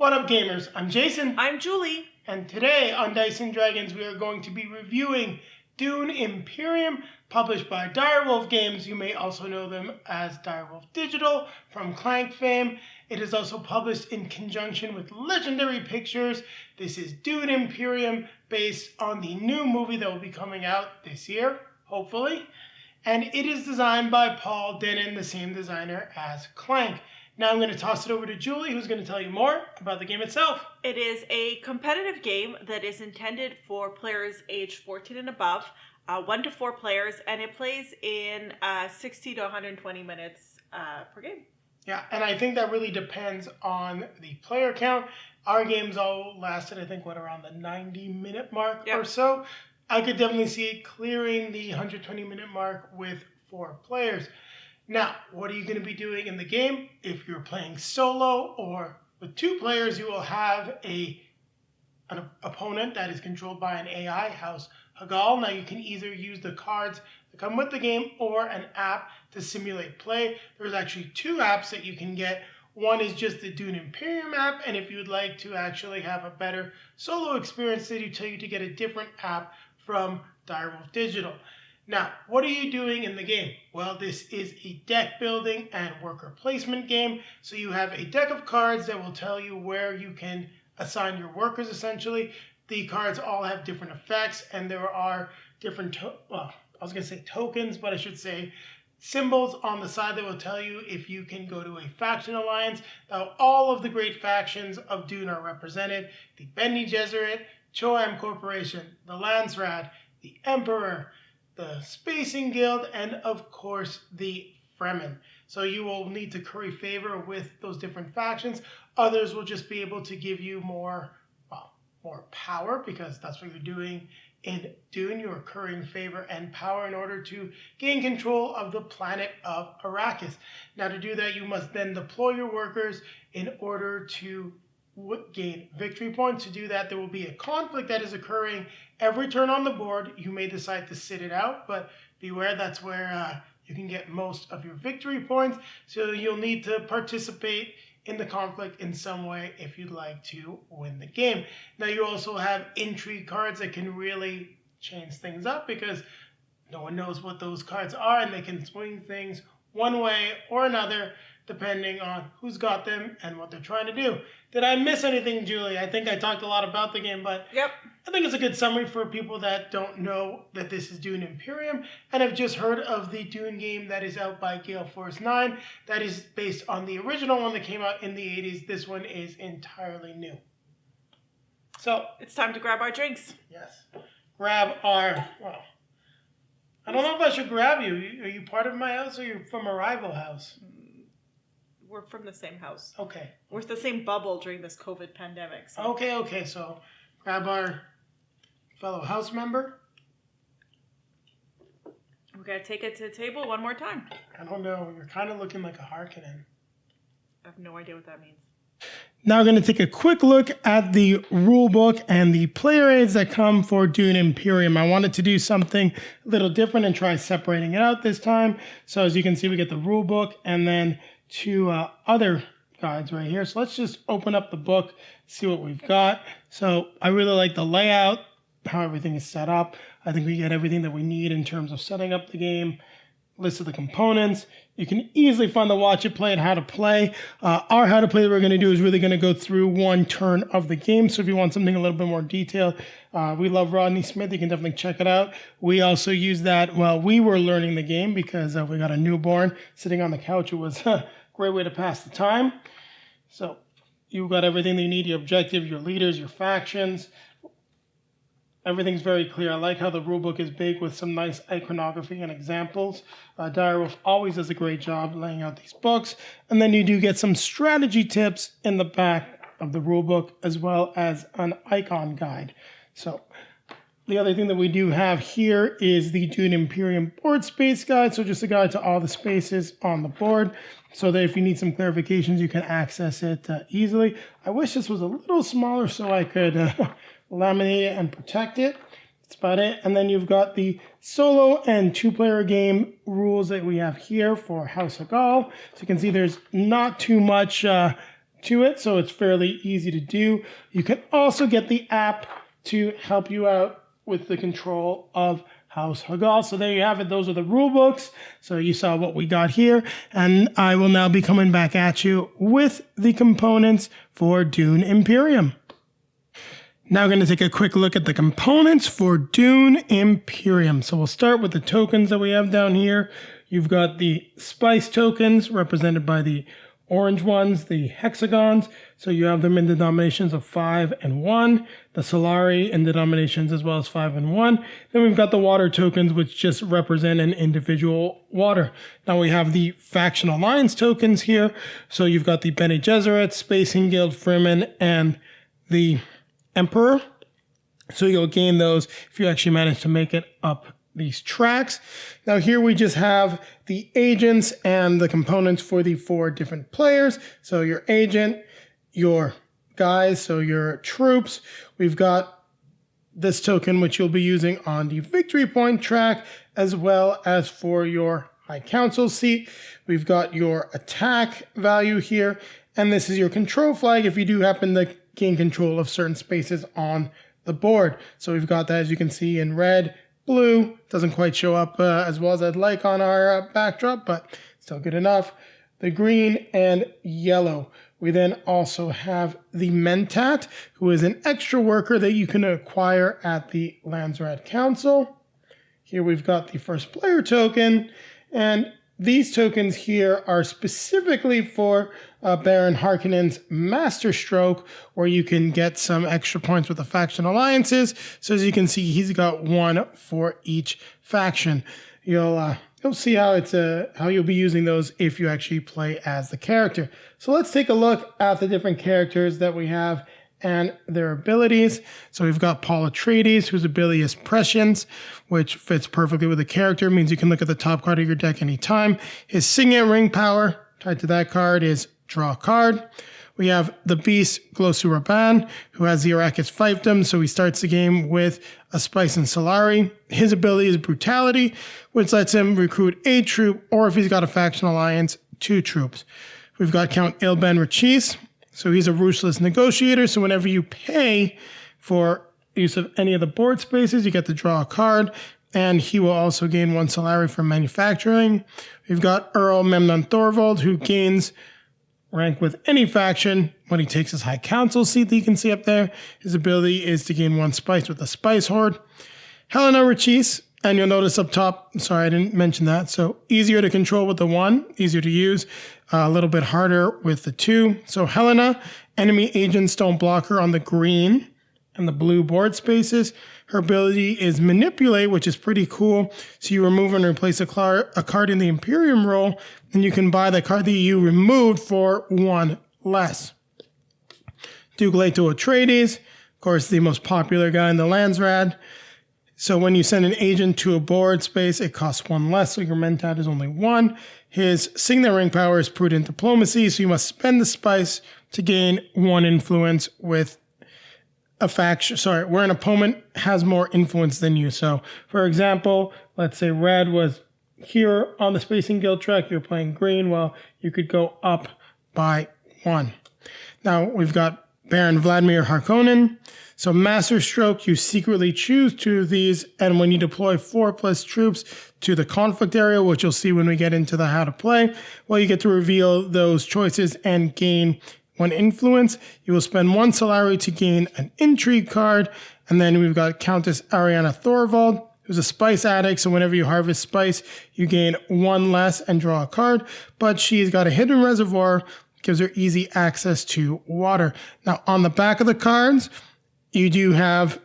What up, gamers? I'm Jason. I'm Julie. And today on Dice & Dragons, we are going to be reviewing Dune Imperium, published by Direwolf Games. You may also know them as Direwolf Digital from Clank fame. It is also published in conjunction with Legendary Pictures. This is Dune Imperium, based on the new movie that will be coming out this year, hopefully. And it is designed by Paul Dennen, the same designer as Clank. Now I'm going to toss it over to Julie, who's going to tell you more about the game itself. It is a competitive game that is intended for players aged 14 and above, 1 to 4 players, and it plays in 60 to 120 minutes per game. Yeah, and I think that really depends on the player count. Our games all lasted, I think, around the 90-minute mark or so. I could definitely see it clearing the 120-minute mark with 4 players. Now, what are you going to be doing in the game? If you're playing solo or with 2 players, you will have an opponent that is controlled by an AI, House Hagal. Now, you can either use the cards that come with the game or an app to simulate play. There's actually 2 apps that you can get. One is just the Dune Imperium app, and if you would like to actually have a better solo experience, they do tell you to get a different app from Direwolf Digital. Now, what are you doing in the game? Well, this is a deck building and worker placement game. So you have a deck of cards that will tell you where you can assign your workers, essentially. The cards all have different effects, and there are different, tokens, but I should say symbols on the side that will tell you if you can go to a faction alliance. Now, all of the great factions of Dune are represented. The Bene Gesserit, Choam Corporation, the Landsraad, the Emperor, the Spacing Guild, and of course the Fremen. So you will need to curry favor with those different factions. Others will just be able to give you more power, because that's what you're doing in Dune. You're currying favor and power in order to gain control of the planet of Arrakis. Now, to do that, you must then deploy your workers in order to gain victory points. To do that, there will be a conflict that is occurring every turn on the board. You may decide to sit it out, but beware, that's where you can get most of your victory points. So you'll need to participate in the conflict in some way if you'd like to win the game. Now, you also have intrigue cards that can really change things up, because no one knows what those cards are, and they can swing things one way or another depending on who's got them and what they're trying to do. Did I miss anything, Julie? I think I talked a lot about the game, but I think it's a good summary for people that don't know that this is Dune Imperium and have just heard of the Dune game that is out by Gale Force 9. That is based on the original one that came out in the 80s. This one is entirely new. So it's time to grab our drinks. Yes. Grab our, I don't know if I should grab you. Are you part of my house, or you're from a rival house? We're from the same house. Okay. We're the same bubble during this COVID pandemic. So. Okay. So grab our fellow house member. We gotta take it to the table one more time. I don't know. You're kind of looking like a Harkonnen. I have no idea what that means. Now we're going to take a quick look at the rulebook and the player aids that come for Dune Imperium. I wanted to do something a little different and try separating it out this time. So as you can see, we get the rulebook and then 2 other guides right here. So let's just open up the book, see what we've got. So I really like the layout, how everything is set up. I think we get everything that we need in terms of setting up the game, list of the components. You can easily find the watch it, play it, how to play. Our how to play that we're going to do is really going to go through one turn of the game. So if you want something a little bit more detailed, we love Rodney Smith. You can definitely check it out. We also use that while we were learning the game, because we got a newborn sitting on the couch. It was a great way to pass the time. So you've got everything that you need, your objective, your leaders, your factions. Everything's very clear. I like how the rulebook is big with some nice iconography and examples. Direwolf always does a great job laying out these books. And then you do get some strategy tips in the back of the rulebook, as well as an icon guide. So the other thing that we do have here is the Dune Imperium board space guide. So just a guide to all the spaces on the board, so that if you need some clarifications, you can access it easily. I wish this was a little smaller so I could laminate it and protect it. That's about it. And then you've got the solo and 2-player game rules that we have here for House Hagal. So you can see there's not too much to it, so it's fairly easy to do. You can also get the app to help you out with the control of House Hagal. So there you have it. Those are the rule books. So you saw what we got here. And I will now be coming back at you with the components for Dune Imperium. Now we're going to take a quick look at the components for Dune Imperium. So we'll start with the tokens that we have down here. You've got the spice tokens represented by the orange ones, the hexagons. So you have them in denominations of 5 and 1. The Solari in denominations as well as 5 and 1. Then we've got the water tokens, which just represent an individual water. Now we have the faction alliance tokens here. So you've got the Bene Gesserit, Spacing Guild, Fremen, and the Emperor. So you'll gain those if you actually manage to make it up these tracks. Now here we just have the agents and the components for the 4 different players. So your agent, your guys, so your troops. We've got this token which you'll be using on the victory point track, as well as for your High Council seat. We've got your attack value here, and this is your control flag if you do happen to gain control of certain spaces on the board. So we've got that, as you can see, in red, blue. Doesn't quite show up as well as I'd like on our backdrop, but still good enough. The green and yellow. We then also have the Mentat, who is an extra worker that you can acquire at the Landsraad Council. Here we've got the first player token, and these tokens here are specifically for Baron Harkonnen's Master Stroke, where you can get some extra points with the faction alliances. So as you can see, he's got 1 for each faction. You'll see how you'll be using those if you actually play as the character. So let's take a look at the different characters that we have and their abilities. So we've got Paul Atreides, whose ability is Prescience, which fits perfectly with the character. It means you can look at the top card of your deck anytime. His Signet Ring power, tied to that card, is draw a card. We have the Beast Glossu Raban, who has the Arrakis fiefdom, so he starts the game with a Spice and Solari. His ability is Brutality, which lets him recruit a troop, or if he's got a faction alliance, 2 troops. We've got Count Ilben Rachis, so he's a ruthless negotiator, so whenever you pay for use of any of the board spaces, you get to draw a card, and he will also gain 1 Solari from manufacturing. We've got Earl Memnon Thorvald, who gains rank with any faction when he takes his High Council seat that you can see up there. His ability is to gain 1 spice with the Spice Horde. Helena Rachis, and you'll notice up top, sorry I didn't mention that, so easier to control with the 1, easier to use, a little bit harder with the 2. So Helena, enemy agents don't block her on the green and the blue board spaces. Her ability is Manipulate, which is pretty cool. So you remove and replace a card in the Imperium roll, and you can buy the card that you removed for 1 less. Duke Leto Atreides, of course, the most popular guy in the Landsraad. So when you send an agent to a board space, it costs 1 less, so your Mentat is only 1. His Signet Ring power is Prudent Diplomacy, so you must spend the spice to gain 1 influence with a faction, where an opponent has more influence than you. So, for example, let's say red was here on the Spacing Guild track, you're playing green, well, you could go up by 1. Now, we've got Baron Vladimir Harkonnen. So, Master Stroke, you secretly choose 2 of these, and when you deploy 4+ troops to the conflict area, which you'll see when we get into the how to play, well, you get to reveal those choices and gain 1 influence. You will spend 1 Solari to gain an intrigue card. And then we've got Countess Ariana Thorvald, who's a spice addict. So whenever you harvest spice, you gain 1 less and draw a card. But she's got a hidden reservoir, gives her easy access to water. Now, on the back of the cards, you do have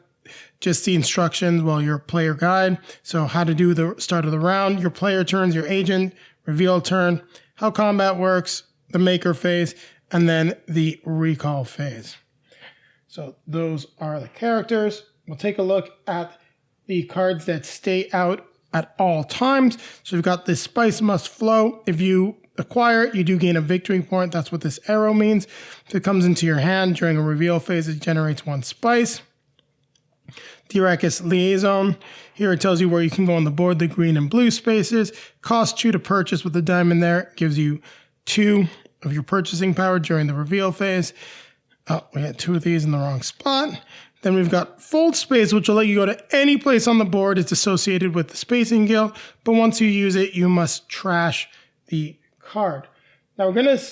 just the instructions, your player guide. So how to do the start of the round, your player turns, your agent, reveal turn, how combat works, the maker phase, and then the recall phase. So those are the characters. We'll take a look at the cards that stay out at all times. So we've got this Spice Must Flow. If you acquire it, you do gain a victory point. That's what this arrow means. If it comes into your hand during a reveal phase, it generates 1 spice. The Arrakis Liaison. Here it tells you where you can go on the board, the green and blue spaces. Costs 2 to purchase with the diamond there. It gives you 2 of your purchasing power during the reveal phase. Oh, we had 2 of these in the wrong spot. Then we've got Fold Space, which will let you go to any place on the board. It's associated with the Spacing Guild, but once you use it, you must trash the card. Now we're going to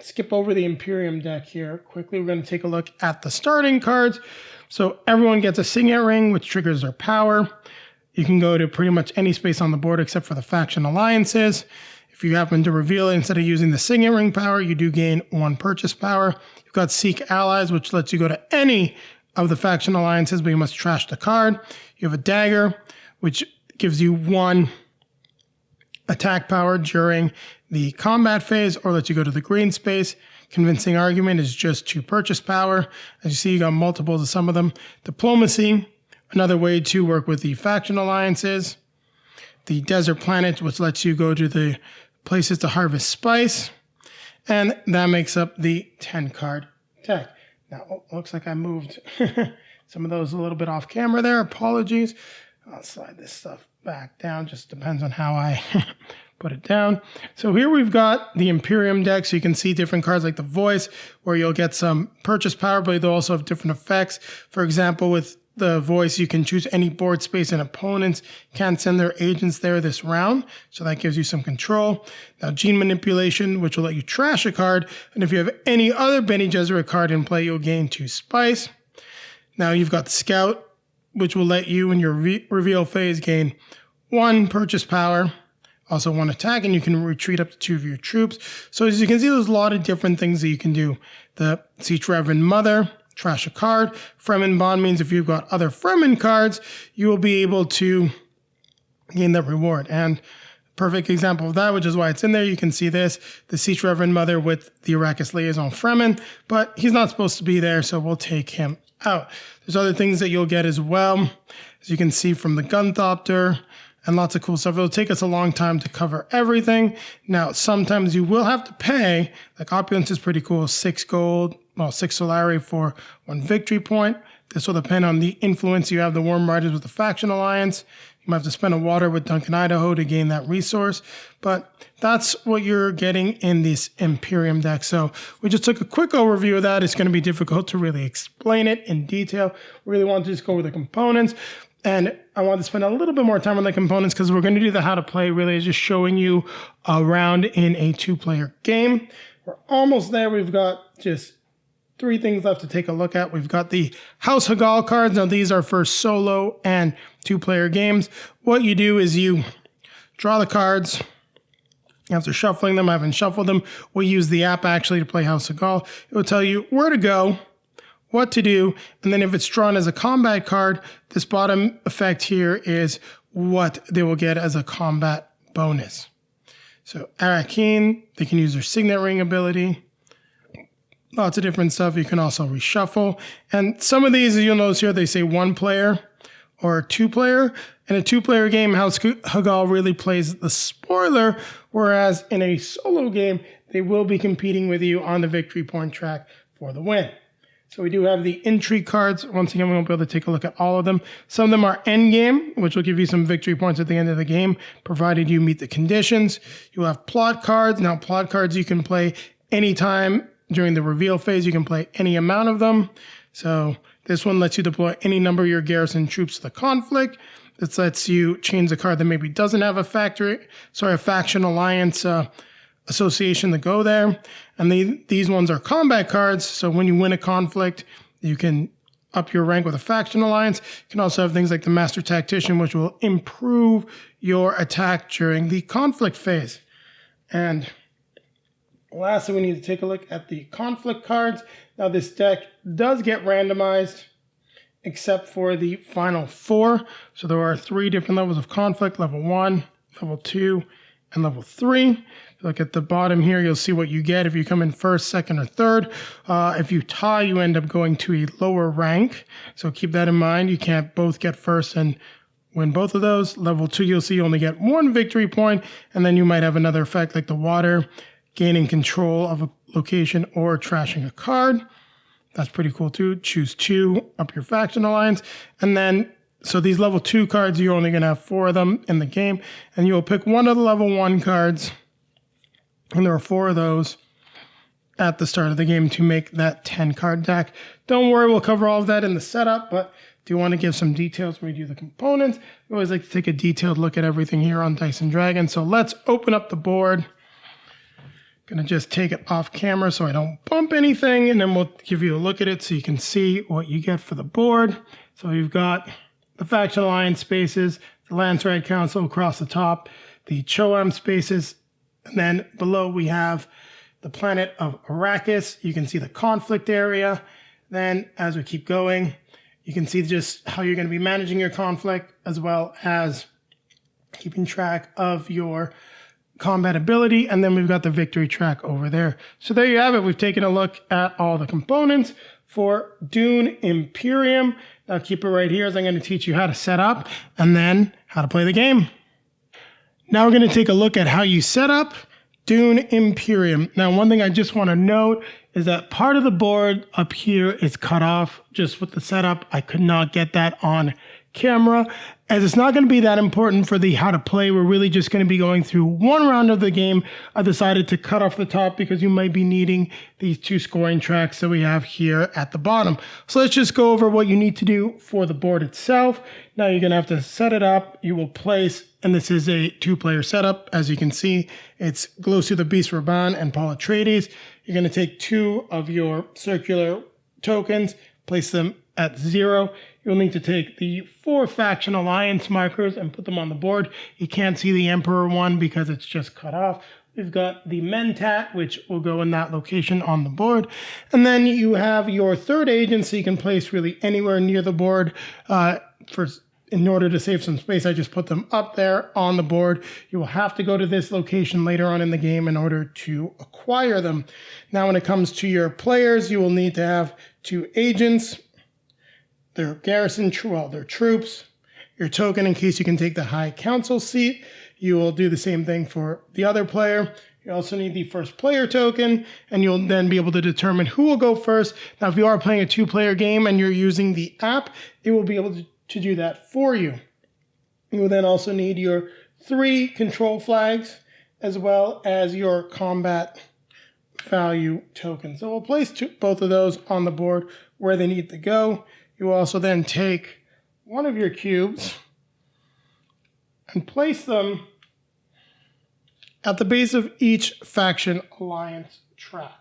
skip over the Imperium deck here quickly. We're going to take a look at the starting cards. So everyone gets a Signet Ring, which triggers their power. You can go to pretty much any space on the board except for the faction alliances. If you happen to reveal it, instead of using the Signet Ring power, you do gain 1 purchase power. You've got Seek Allies, which lets you go to any of the faction alliances, but you must trash the card. You have a Dagger, which gives you 1 attack power during the combat phase, or lets you go to the green space. Convincing Argument is just 2 purchase power. As you see, you got multiples of some of them. Diplomacy, another way to work with the faction alliances. The Desert Planet, which lets you go to the places to harvest spice. And that makes up the 10-card deck. Now, looks like I moved some of those a little bit off camera there. Apologies. I'll slide this stuff back down. Just depends on how I put it down. So here we've got the Imperium deck. So you can see different cards like the Voice, where you'll get some purchase power, but they'll also have different effects. For example, with the Voice, you can choose any board space and opponents can't send their agents there this round. So that gives you some control. Now, Gene Manipulation, which will let you trash a card. And if you have any other Bene Gesserit card in play, you'll gain 2 spice. Now you've got Scout, which will let you in your reveal phase gain 1 purchase power, also 1 attack, and you can retreat up to 2 of your troops. So as you can see, there's a lot of different things that you can do. The Siege Reverend Mother, trash a card. Fremen Bond means if you've got other Fremen cards, you will be able to gain that reward. And perfect example of that, which is why it's in there, you can see this, the Siege Reverend Mother with the Arrakis Liaison Fremen, but he's not supposed to be there, so we'll take him out. There's other things that you'll get as well, as you can see from the Gunthopter, and lots of cool stuff. It'll take us a long time to cover everything. Now, sometimes you will have to pay, like Opulence is pretty cool, 6 gold, well, 6 Solari for 1 victory point. This will depend on the influence you have the Worm Riders with the Faction Alliance. You might have to spend a water with Duncan, Idaho to gain that resource, but that's what you're getting in this Imperium deck. So we just took a quick overview of that. It's going to be difficult to really explain it in detail. We really want to just go over the components, and I want to spend a little bit more time on the components because we're going to do the how to play really is just showing you around in a 2-player game. We're almost there. We've got just 3 things left to take a look at. We've got the House Hagal cards. Now, these are for solo and 2-player games. What you do is you draw the cards. After shuffling them, I haven't shuffled them. We use the app actually to play House Hagal. It will tell you where to go, what to do, and then if it's drawn as a combat card, this bottom effect here is what they will get as a combat bonus. So Arrakeen, they can use their Signet Ring ability. Lots of different stuff. You can also reshuffle. And some of these, you'll notice here, they say 1 player or 2-player. In a 2-player game, House Hagal really plays the spoiler, whereas in a solo game, they will be competing with you on the victory point track for the win. So we do have the intrigue cards. Once again, we won't be able to take a look at all of them. Some of them are endgame, which will give you some victory points at the end of the game, provided you meet the conditions. You'll have plot cards. Now, plot cards you can play anytime during the reveal phase. You can play any amount of them. So this one lets you deploy any number of your garrison troops to the conflict. This lets you change the card that maybe doesn't have a faction alliance association to go there. And these ones are combat cards. So when you win a conflict, you can up your rank with a faction alliance. You can also have things like the Master Tactician, which will improve your attack during the conflict phase. And lastly, we need to take a look at the conflict cards. Now, this deck does get randomized, except for the final 4. So there are 3 different levels of conflict: level 1, level 2, and level 3. Look at the bottom here, you'll see what you get if you come in first, second, or third. If you tie, you end up going to a lower rank. So keep that in mind. You can't both get first and win both of those. Level 2, you'll see you only get 1 victory point, and then you might have another effect like the water, gaining control of a location or trashing a card. That's pretty cool too. Choose 2, up your faction alliance. And then, so these level 2 cards, you're only going to have 4 of them in the game. And you'll pick one of the level 1 cards. And there are 4 of those. at the start of the game to make that 10 card deck. Don't worry, we'll cover all of that in the setup, but do you want to give some details when we do the components? We always like to take a detailed look at everything here on Dice and Dragons. So let's open up the board. Gonna just take it off camera so I don't bump anything, and then we'll give you a look at it so you can see what you get for the board. So you've got the Faction Alliance spaces, the Landsraad Council across the top, the Choam spaces, and then below we have the planet of Arrakis. You can see the conflict area. Then as we keep going, you can see just how you're going to be managing your conflict, as well as keeping track of your combat ability. And then we've got the victory track over there. So there you have it. We've taken a look at all the components for Dune Imperium. Now keep it right here as I'm going to teach you how to set up and then how to play the game. Now we're going to take a look at how you set up Dune Imperium. Now, one thing I just want to note is that part of the board up here is cut off just with the setup. I could not get that on camera, as it's not going to be that important for the how to play. We're really just going to be going through one round of the game. I decided to cut off the top because you might be needing these two scoring tracks that we have here at the bottom. So let's just go over what you need to do for the board itself. Now you're going to have to set it up. You will place, and this is a 2-player setup. As you can see, it's Glosu the Beast Raban and Paul Atreides. You're going to take 2 of your circular tokens, place them at 0. You'll need to take the 4 faction alliance markers and put them on the board. You can't see the Emperor one because it's just cut off. We've got the Mentat, which will go in that location on the board. And then you have your 3rd agent, so you can place really anywhere near the board. In order to save some space, I just put them up there on the board. You will have to go to this location later on in the game in order to acquire them. Now, when it comes to your players, you will need to have 2 agents, their garrison, their troops, your token in case you can take the High Council seat. You will do the same thing for the other player. You also need the first player token, and you'll then be able to determine who will go first. Now, if you are playing a 2-player game and you're using the app, it will be able to do that for you. You will then also need your 3 control flags, as well as your combat value token. So we'll place both of those on the board where they need to go. You will also then take one of your cubes and place them at the base of each faction alliance track.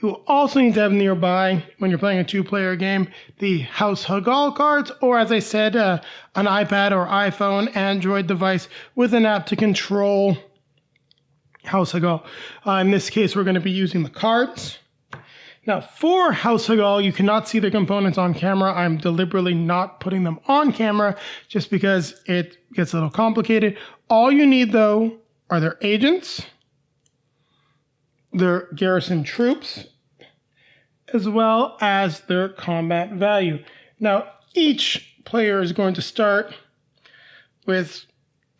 You will also need to have nearby, when you're playing a 2-player game, the House Hagal cards, or as I said, an iPad or iPhone, Android device with an app to control House Hagal. In this case, we're going to be using the cards. Now, for House Hagal, you cannot see the components on camera. I'm deliberately not putting them on camera just because it gets a little complicated. All you need, though, are their agents, their garrison troops, as well as their combat value. Now, each player is going to start with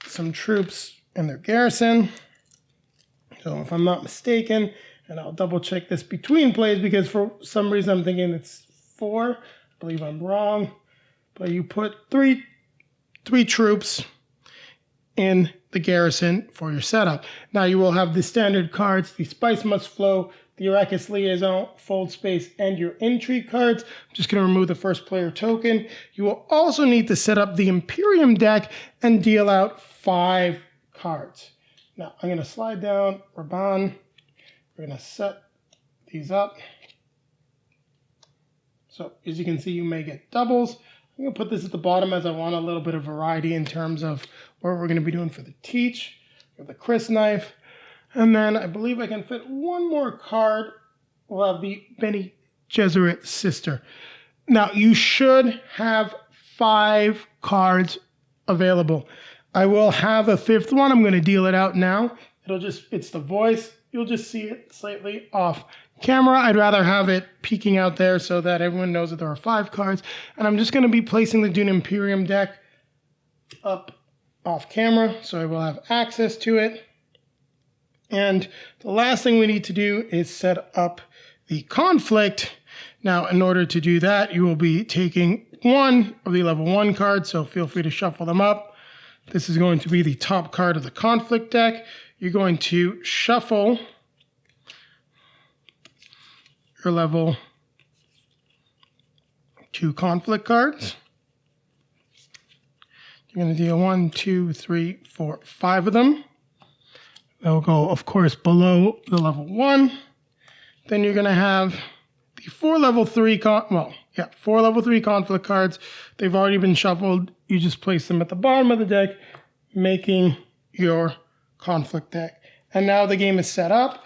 some troops in their garrison. So if I'm not mistaken, and I'll double check this between plays because for some reason I'm thinking it's 4. I believe I'm wrong. But you put three troops in the garrison for your setup. Now you will have the standard cards, the Spice Must Flow, the Arrakis Liaison, Fold Space, and your Intrigue cards. I'm just going to remove the first player token. You will also need to set up the Imperium deck and deal out 5 cards. Now I'm going to slide down Raban. We're going to set these up. So as you can see, you may get doubles. I'm going to put this at the bottom as I want a little bit of variety in terms of what we're going to be doing for the teach. We have the Chris knife. And then I believe I can fit one more card. We'll have the Bene Gesserit sister. Now, you should have 5 cards available. I will have a 5th one. I'm going to deal it out now. It's the voice. You'll just see it slightly off camera. I'd rather have it peeking out there so that everyone knows that there are 5 cards. And I'm just going to be placing the Dune Imperium deck up off camera so I will have access to it. And the last thing we need to do is set up the conflict. Now, in order to do that, you will be taking one of the level 1 cards, so feel free to shuffle them up. This is going to be the top card of the conflict deck. You're going to shuffle your level 2 conflict cards. You're going to deal 1, 2, 3, 4, 5 of them. They'll go, of course, below the level 1. Then you're going to have the 4 level 3 conflict cards. They've already been shuffled. You just place them at the bottom of the deck, making your conflict deck. And now the game is set up.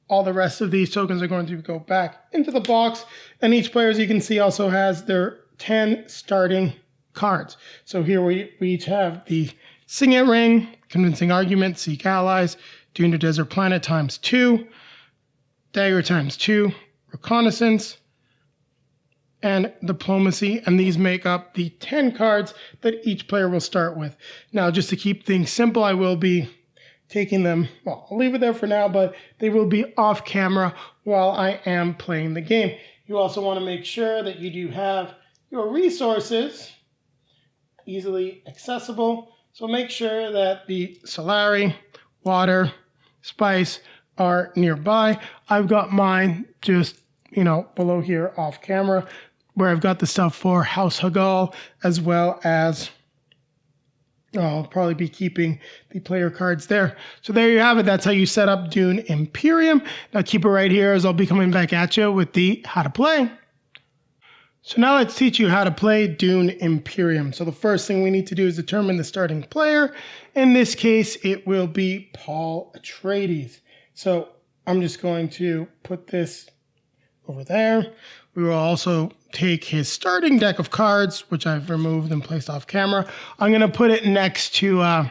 All the rest of these tokens are going to go back into the box. And each player, as you can see, also has their 10 starting cards. So here we each have the Signet Ring, Convincing Argument, Seek Allies, Dune to Desert Planet times 2, Dagger times 2, Reconnaissance, and Diplomacy. And these make up the 10 cards that each player will start with. Now, just to keep things simple, I will be taking them, well, I'll leave it there for now, but they will be off camera while I am playing the game. You also want to make sure that you do have your resources easily accessible. So make sure that the Solari, water, spice are nearby. I've got mine just, below here off camera, where I've got the stuff for House Hagal, as well as I'll probably be keeping the player cards there. So there you have it. That's how you set up Dune Imperium. Now keep it right here, as I'll be coming back at you with the how to play. So now let's teach you how to play Dune Imperium. So the first thing we need to do is determine the starting player. In this case, it will be Paul Atreides. So I'm just going to put this over there. We will also take his starting deck of cards, which I've removed and placed off camera. I'm going to put it next to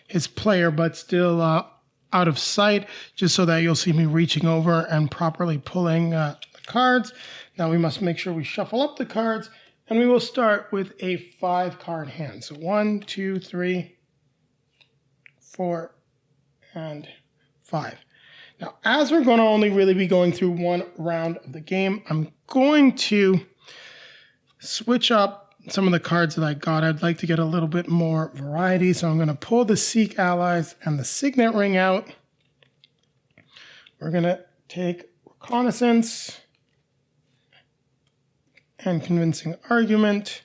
his player, but still out of sight, just so that you'll see me reaching over and properly pulling the cards. Now we must make sure we shuffle up the cards, and we will start with a 5-card hand. So 1, 2, 3, 4, and 5. Now, as we're going to only really be going through one round of the game, I'm going to switch up some of the cards that I got. I'd like to get a little bit more variety, so I'm going to pull the Seek Allies and the Signet Ring out. We're going to take Reconnaissance and Convincing Argument,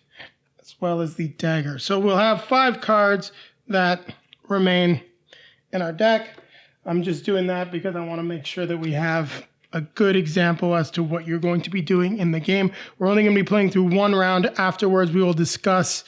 as well as the Dagger. So we'll have 5 cards that remain in our deck. I'm just doing that because I want to make sure that we have a good example as to what you're going to be doing in the game. We're only going to be playing through one round. Afterwards, we will discuss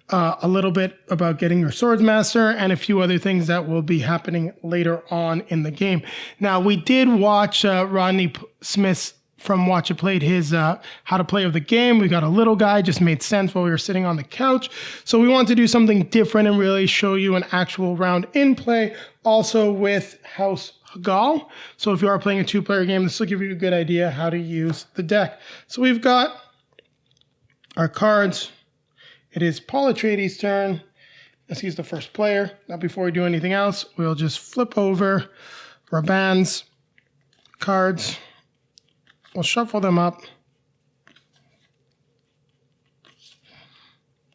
a little bit about getting your Swordsmaster and a few other things that will be happening later on in the game. Now, we did watch Rodney Smith's from Watch It Played his how to play of the game. We got a little guy, just made sense while we were sitting on the couch. So we want to do something different and really show you an actual round in play, also with House Hagal. So if you are playing a 2-player game, this will give you a good idea how to use the deck. So we've got our cards. It is Paul Atreides' turn, as he's the first player. Now before we do anything else, we'll just flip over Raban's cards. We'll shuffle them up.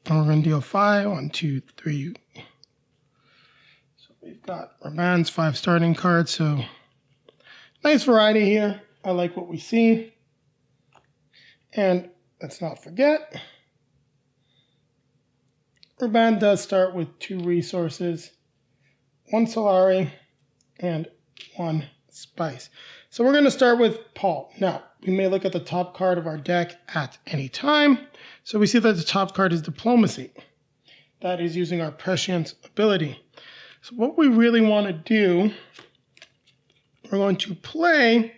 And we're going to deal 5. 1, 2, 3. So we've got Raban's 5 starting cards. So nice variety here. I like what we see. And let's not forget, Raban does start with 2 resources, 1 Solari and 1 Spice. So we're going to start with Paul. Now, we may look at the top card of our deck at any time. So we see that the top card is Diplomacy. That is using our Prescience ability. So what we really want to do, we're going to play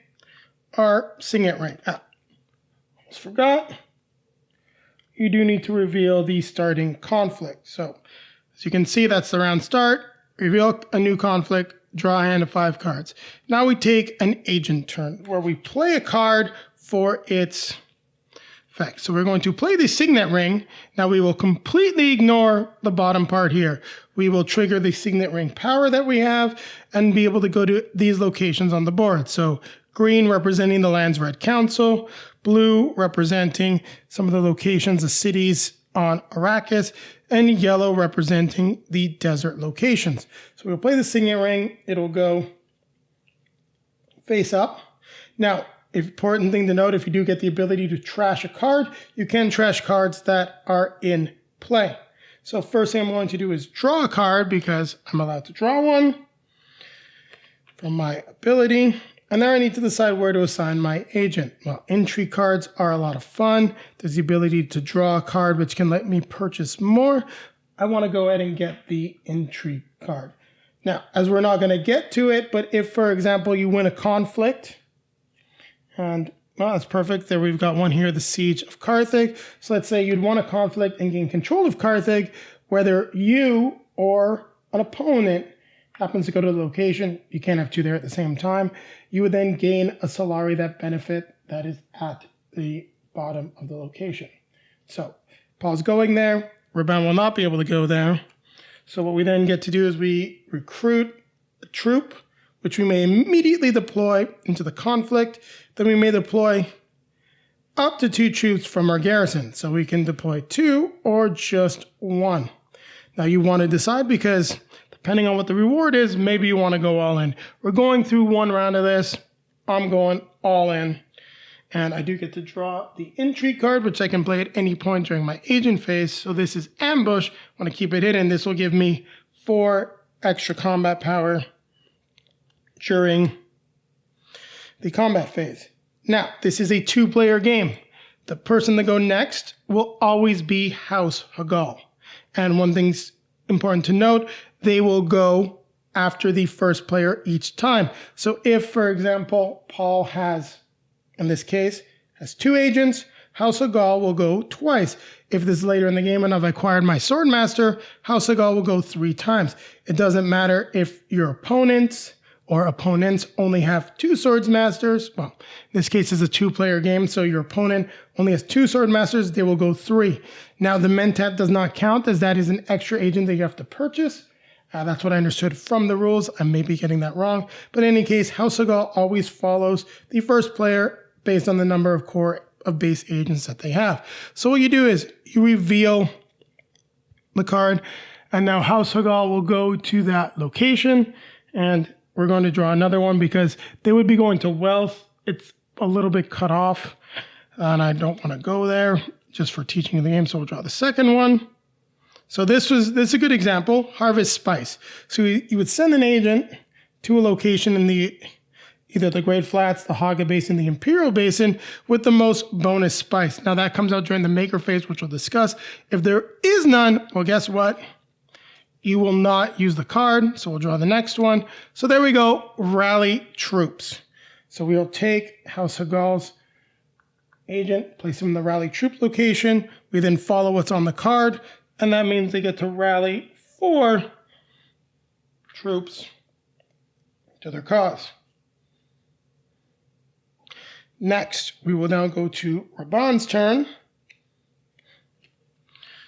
our Signet Ring. Almost forgot. You do need to reveal the starting conflict. So as you can see, that's the round start. Reveal a new conflict. Draw a hand of 5 cards. Now we take an agent turn where we play a card for its effect. So we're going to play the Signet Ring. Now we will completely ignore the bottom part here. We will trigger the Signet Ring power that we have and be able to go to these locations on the board. So green representing the Landsraad Council, blue representing some of the locations, the cities on Arrakis, and yellow representing the desert locations. So we'll play the signet ring. It'll go face up. Now, important thing to note, if you do get the ability to trash a card, you can trash cards that are in play. So first thing I'm going to do is draw a card because I'm allowed to draw one from my ability. And now I need to decide where to assign my agent. Well, intrigue cards are a lot of fun. There's the ability to draw a card which can let me purchase more. I want to go ahead and get the intrigue card. Now, as we're not going to get to it, but if, for example, you win a conflict, and well, that's perfect. There we've got one here, the Siege of Carthage. So let's say you'd won a conflict and gain control of Carthage, whether you or an opponent happens to go to the location. You can't have two there at the same time. You would then gain a Solari that benefit that is at the bottom of the location. So Paul's going there. Raban will not be able to go there. So what we then get to do is we recruit a troop, which we may immediately deploy into the conflict. Then we may deploy up to 2 troops from our garrison. So we can deploy 2 or just 1. Now you want to decide because depending on what the reward is, maybe you want to go all in. We're going through one round of this. I'm going all in. And I do get to draw the intrigue card, which I can play at any point during my agent phase. So this is ambush. I want to keep it hidden. This will give me 4 extra combat power during the combat phase. Now, this is a 2-player game. The person to go next will always be House Hagal. And one thing's important to note, they will go after the first player each time. So if, for example, Paul has, in this case, has 2 agents, House Hagal will go twice. If this is later in the game and I've acquired my Swordmaster, House Hagal will go 3 times. It doesn't matter if your opponents only have 2 Swordsmasters. Well, in this case, it's a 2-player game, so your opponent only has 2 Swordmasters, they will go 3. Now, the Mentat does not count, as that is an extra agent that you have to purchase. That's what I understood from the rules. I may be getting that wrong. But in any case, House Hagal always follows the first player based on the number of core of base agents that they have. So what you do is you reveal the card, and now House Hagal will go to that location, and we're going to draw another one because they would be going to wealth. It's a little bit cut off, and I don't want to go there just for teaching the game, so we'll draw the second one. So this is a good example, Harvest Spice. So you would send an agent to a location in either the Great Flats, the Haga Basin, the Imperial Basin, with the most bonus spice. Now that comes out during the maker phase, which we'll discuss. If there is none, well, guess what? You will not use the card, so we'll draw the next one. So there we go, rally troops. So we'll take House Hagal's agent, place him in the rally troop location. We then follow what's on the card, and that means they get to rally 4 troops to their cause. Next, we will now go to Raban's turn.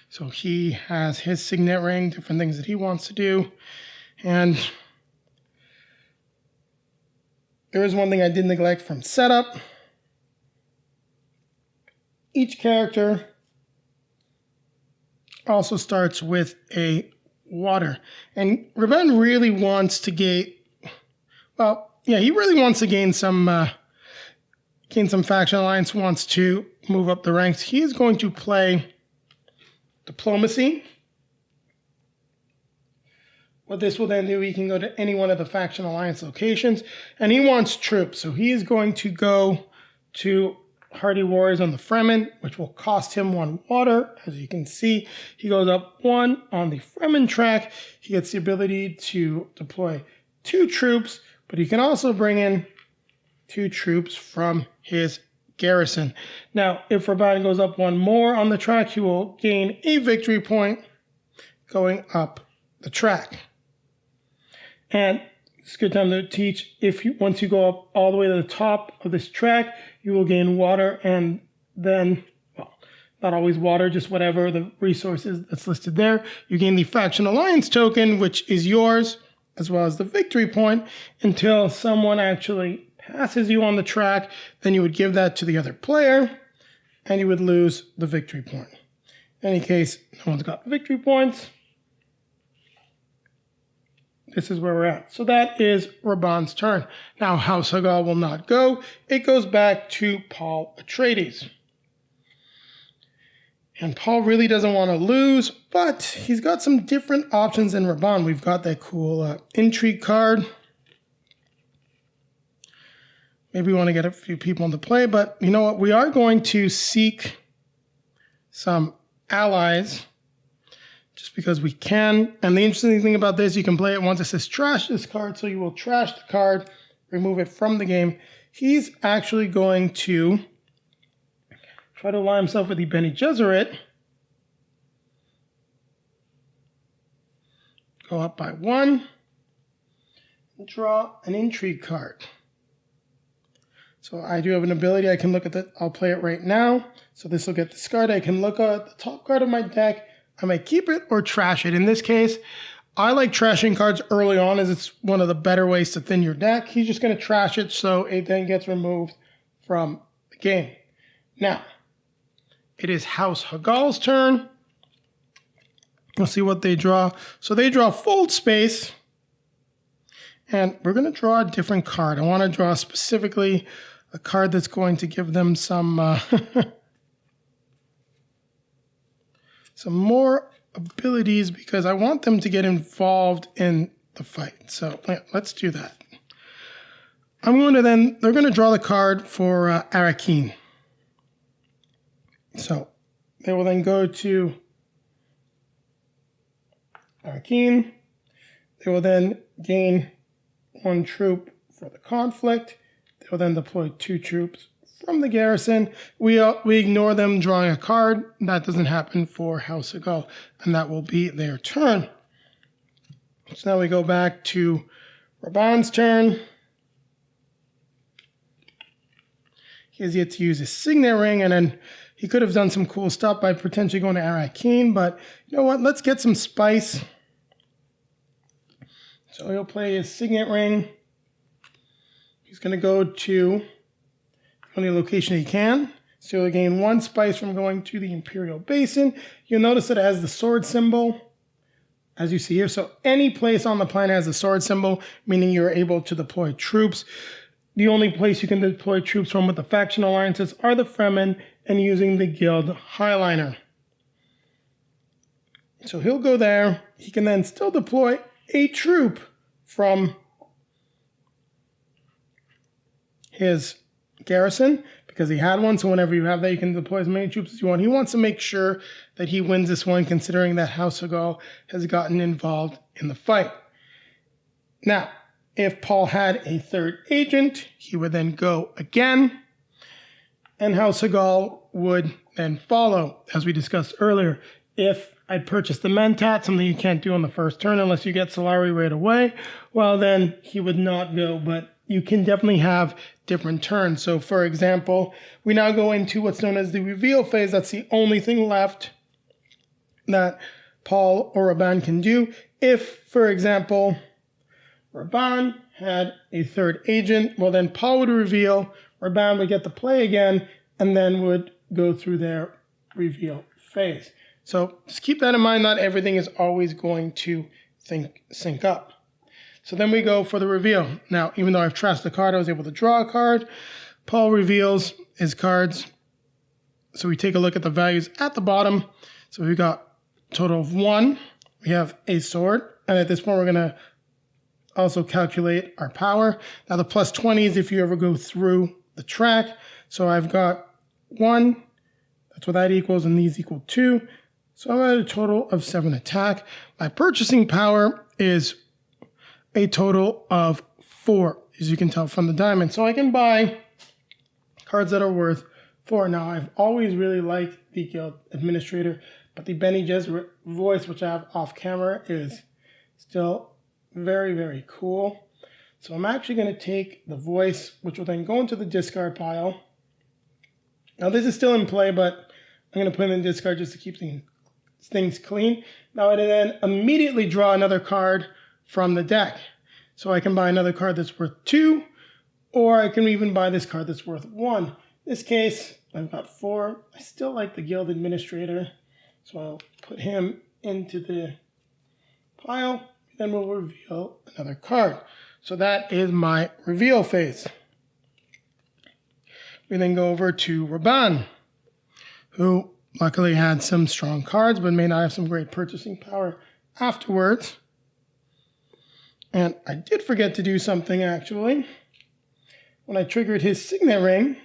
So he has his signet ring, different things that he wants to do. And there is one thing I did neglect from setup. Each character also starts with a water. And Raban really wants to gain, he really wants to gain some faction alliance, wants to move up the ranks. He is going to play diplomacy. What this will then do, he can go to any one of the faction alliance locations, and he wants troops. So he is going to go to Hardy Warriors on the Fremen, which will cost him 1 water. As you can see, he goes up 1 on the Fremen track. He gets the ability to deploy 2 troops, but he can also bring in 2 troops from his garrison. Now, if Raban goes up 1 more on the track, he will gain a victory point going up the track. And it's a good time to teach, once you go up all the way to the top of this track, you will gain water, and then, not always water, just whatever the resources that's listed there. You gain the Faction Alliance token, which is yours, as well as the victory point, until someone actually passes you on the track, then you would give that to the other player, and you would lose the victory point. In any case, no one's got victory points. This is where we're at. So that is Raban's turn. Now House Hagal will not go. It goes back to Paul Atreides. And Paul really doesn't want to lose, but he's got some different options than Raban. We've got that cool intrigue card. Maybe we want to get a few people into play, but you know what? We are going to seek some allies just because we can. And the interesting thing about this, you can play it once it says trash this card, so you will trash the card, remove it from the game. He's actually going to try to align himself with the Bene Gesserit. Go up by 1. And draw an intrigue card. So I do have an ability. I can look at that. I'll play it right now. So this will get discarded. I can look at the top card of my deck. I may keep it or trash it. In this case, I like trashing cards early on as it's one of the better ways to thin your deck. He's just going to trash it so it then gets removed from the game. Now, it is House Hagal's turn. We'll see what they draw. So they draw Fold Space. And we're going to draw a different card. I want to draw specifically a card that's going to give them some some more abilities because I want them to get involved in the fight. So yeah, let's do that. I'm going to then, they're going to draw the card for Arrakis. So they will then go to Arrakis. They will then gain 1 troop for the conflict. They will then deploy 2 troops from the garrison. We ignore them drawing a card. That doesn't happen for House Hagal, and that will be their turn. So now we go back to Raban's turn. He has yet to use his signet ring, and then he could have done some cool stuff by potentially going to Arrakis, but you know what? Let's get some spice. So he'll play his signet ring. He's going to go to the only location he can. So he'll gain 1 spice from going to the Imperial Basin. You'll notice that it has the sword symbol, as you see here. So any place on the planet has a sword symbol, meaning you're able to deploy troops. The only place you can deploy troops from with the faction alliances are the Fremen and using the Guild Highliner. So he'll go there. He can then still deploy a troop from his garrison because he had one. So whenever you have that, you can deploy as many troops as you want. He wants to make sure that he wins this one, considering that House Hagal has gotten involved in the fight. Now, if Paul had a 3rd agent, he would then go again, and House Hagal would then follow, as we discussed earlier. If I purchased the Mentat, something you can't do on the first turn unless you get Solari right away, well, then he would not go, but you can definitely have different turns. So, for example, we now go into what's known as the reveal phase. That's the only thing left that Paul or Raban can do. If, for example, Raban had a 3rd agent, well, then Paul would reveal, Raban would get to play again, and then would go through their reveal phase. So just keep that in mind. Not everything is always going to sync up. So then we go for the reveal. Now, even though I've trashed the card, I was able to draw a card. Paul reveals his cards. So we take a look at the values at the bottom. So we've got a total of 1. We have a sword. And at this point, we're going to also calculate our power. Now, the plus 20 is if you ever go through the track. So I've got 1. That's what that equals. And these equal 2. So I'm at a total of 7 attack. My purchasing power is a total of 4, as you can tell from the diamond. So I can buy cards that are worth 4. Now, I've always really liked the Guild Administrator, but the Bene Gesserit voice, which I have off camera, is still very, very cool. So I'm actually going to take the voice, which will then go into the discard pile. Now, this is still in play, but I'm going to put it in discard just to keep things clean. Now, I then immediately draw another card from the deck. So I can buy another card that's worth 2, Or I can even buy this card that's worth 1. In this case, I've got 4. I still like the Guild Administrator, so I'll put him into the pile. Then we'll reveal another card. So that is my reveal phase. We then go over to Raban, who luckily had some strong cards, but may not have some great purchasing power afterwards. And I did forget to do something, actually. When I triggered his signet ring,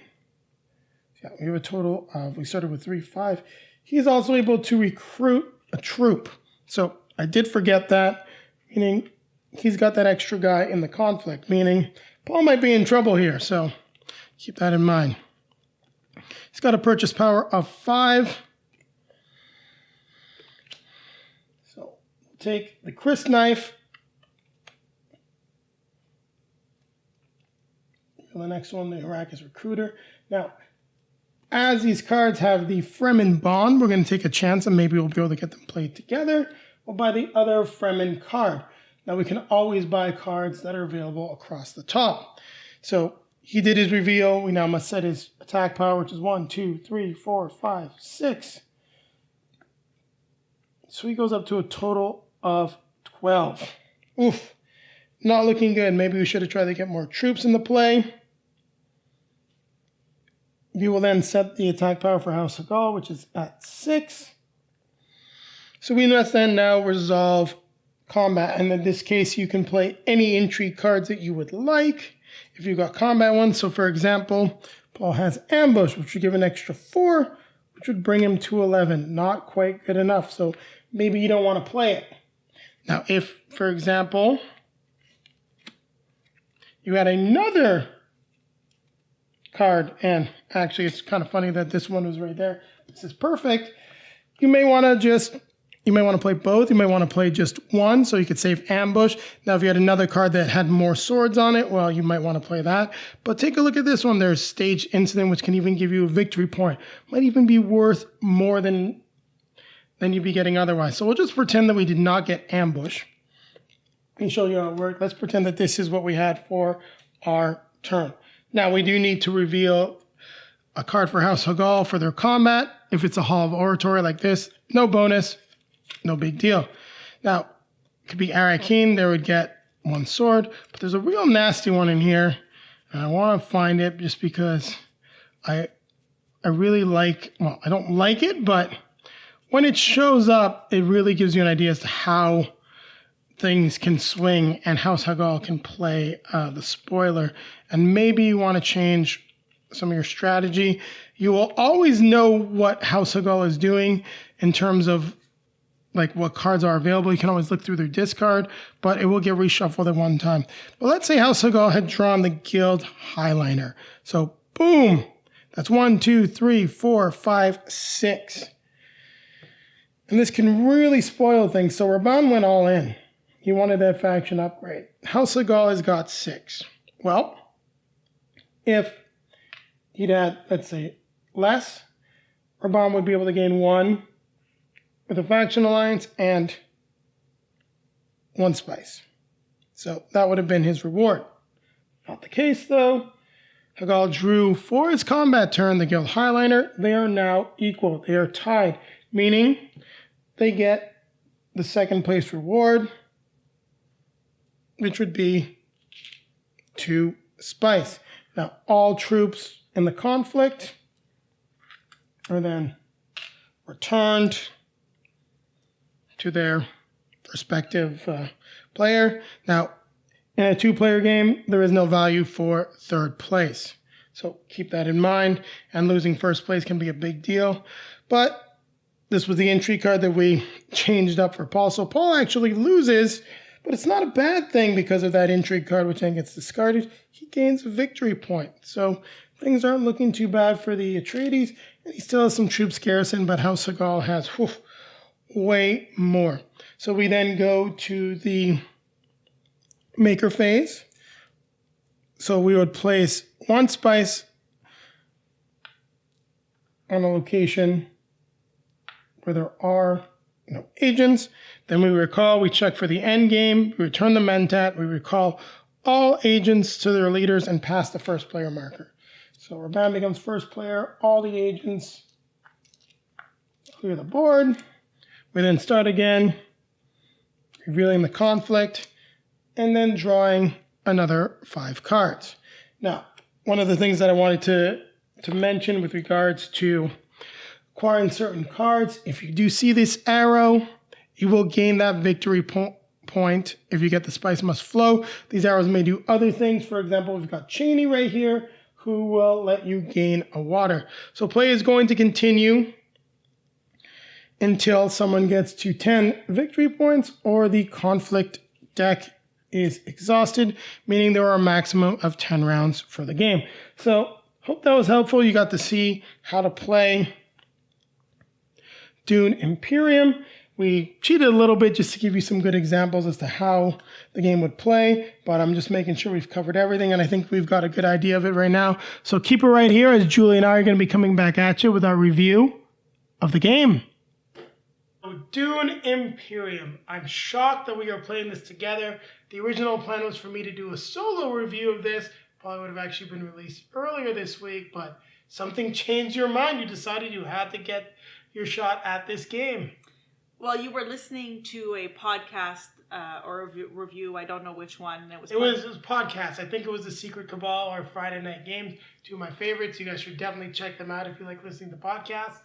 yeah, we have a total of, we started with 3, 5. He's also able to recruit a troop. So I did forget that, meaning he's got that extra guy in the conflict, meaning Paul might be in trouble here, so keep that in mind. He's got a purchase power of 5. So we'll take the Chris knife. The next one, the Arrakis Recruiter. Now, as these cards have the Fremen bond, we're going to take a chance and maybe we'll be able to get them played together. We'll buy the other Fremen card. Now, we can always buy cards that are available across the top. So he did his reveal. We now must set his attack power, which is 1, 2, 3, 4, 5, 6. So he goes up to a total of 12. Oof. Not looking good. Maybe we should have tried to get more troops into play. You will then set the attack power for House Hagal, which is at 6. So we must then now resolve combat. And in this case, you can play any intrigue cards that you would like if you've got combat ones. So for example, Paul has Ambush, which would give an extra 4, which would bring him to 11. Not quite good enough. So maybe you don't want to play it. Now, if, for example, you had another card, and actually it's kind of funny that this one was right there. This is perfect. You may want to play both. You may want to play just one, so you could save Ambush. Now, if you had another card that had more swords on it, well, you might want to play that. But take a look at this one. There's Stage Incident, which can even give you a victory point. Might even be worth more than you'd be getting otherwise. So we'll just pretend that we did not get Ambush. Let me show you how it worked. Let's pretend that this is what we had for our turn. Now, we do need to reveal a card for House Hagal for their combat. If it's a Hall of Oratory like this, no bonus, no big deal. Now, it could be Arrakis. They would get 1 sword. But there's a real nasty one in here. And I want to find it just because I really like, well, I don't like it, but when it shows up, it really gives you an idea as to how things can swing and House Hagal can play the spoiler. And maybe you want to change some of your strategy. You will always know what House Hagal is doing in terms of like what cards are available. You can always look through their discard, but it will get reshuffled at one time. But let's say House Hagal had drawn the Guild Highliner. So boom, that's 1, 2, 3, 4, 5, 6. And this can really spoil things. So Raban went all in. He wanted that faction upgrade. House Hagal has got 6. Well, if he'd had, let's say, less, Raban would be able to gain 1 with a faction alliance and 1 spice. So that would have been his reward. Not the case, though. Hagal drew for his combat turn the Guild Highliner. They are now equal. They are tied, meaning they get the 2nd place reward, which would be 2 spice. Now, all troops in the conflict are then returned to their respective player. Now, in a 2-player game, there is no value for 3rd place. So keep that in mind. And losing 1st place can be a big deal. But this was the intrigue card that we changed up for Paul. So Paul actually loses, but it's not a bad thing because of that intrigue card, which then gets discarded. He gains a victory point. So things aren't looking too bad for the Atreides. And he still has some troops garrison, but House Hagal has way more. So we then go to the maker phase. So we would place 1 spice on a location where there are no agents. Then we recall, we check for the end game, we return the mentat, we recall all agents to their leaders and pass the first player marker. So Raban becomes first player. All the agents clear the board. We then start again, revealing the conflict, and then drawing another 5 cards. Now, one of the things that I wanted to mention with regards to acquiring certain cards, if you do see this arrow, you will gain that victory point if you get the Spice Must Flow. These arrows may do other things. For example, we've got Cheney right here, who will let you gain a water. So play is going to continue until someone gets to 10 victory points or the conflict deck is exhausted, meaning there are a maximum of 10 rounds for the game. So hope that was helpful. You got to see how to play Dune Imperium. We cheated a little bit just to give you some good examples as to how the game would play, but I'm just making sure we've covered everything, and I think we've got a good idea of it right now. So keep it right here as Julie and I are going to be coming back at you with our review of the game. Dune Imperium. I'm shocked that we are playing this together. The original plan was for me to do a solo review of this. Probably would have actually been released earlier this week, but something changed your mind. You decided you had to get your shot at this game. Well, you were listening to a podcast or a review. I don't know which one. It was podcast. I think it was The Secret Cabal or Friday Night Games. 2 of my favorites. You guys should definitely check them out if you like listening to podcasts.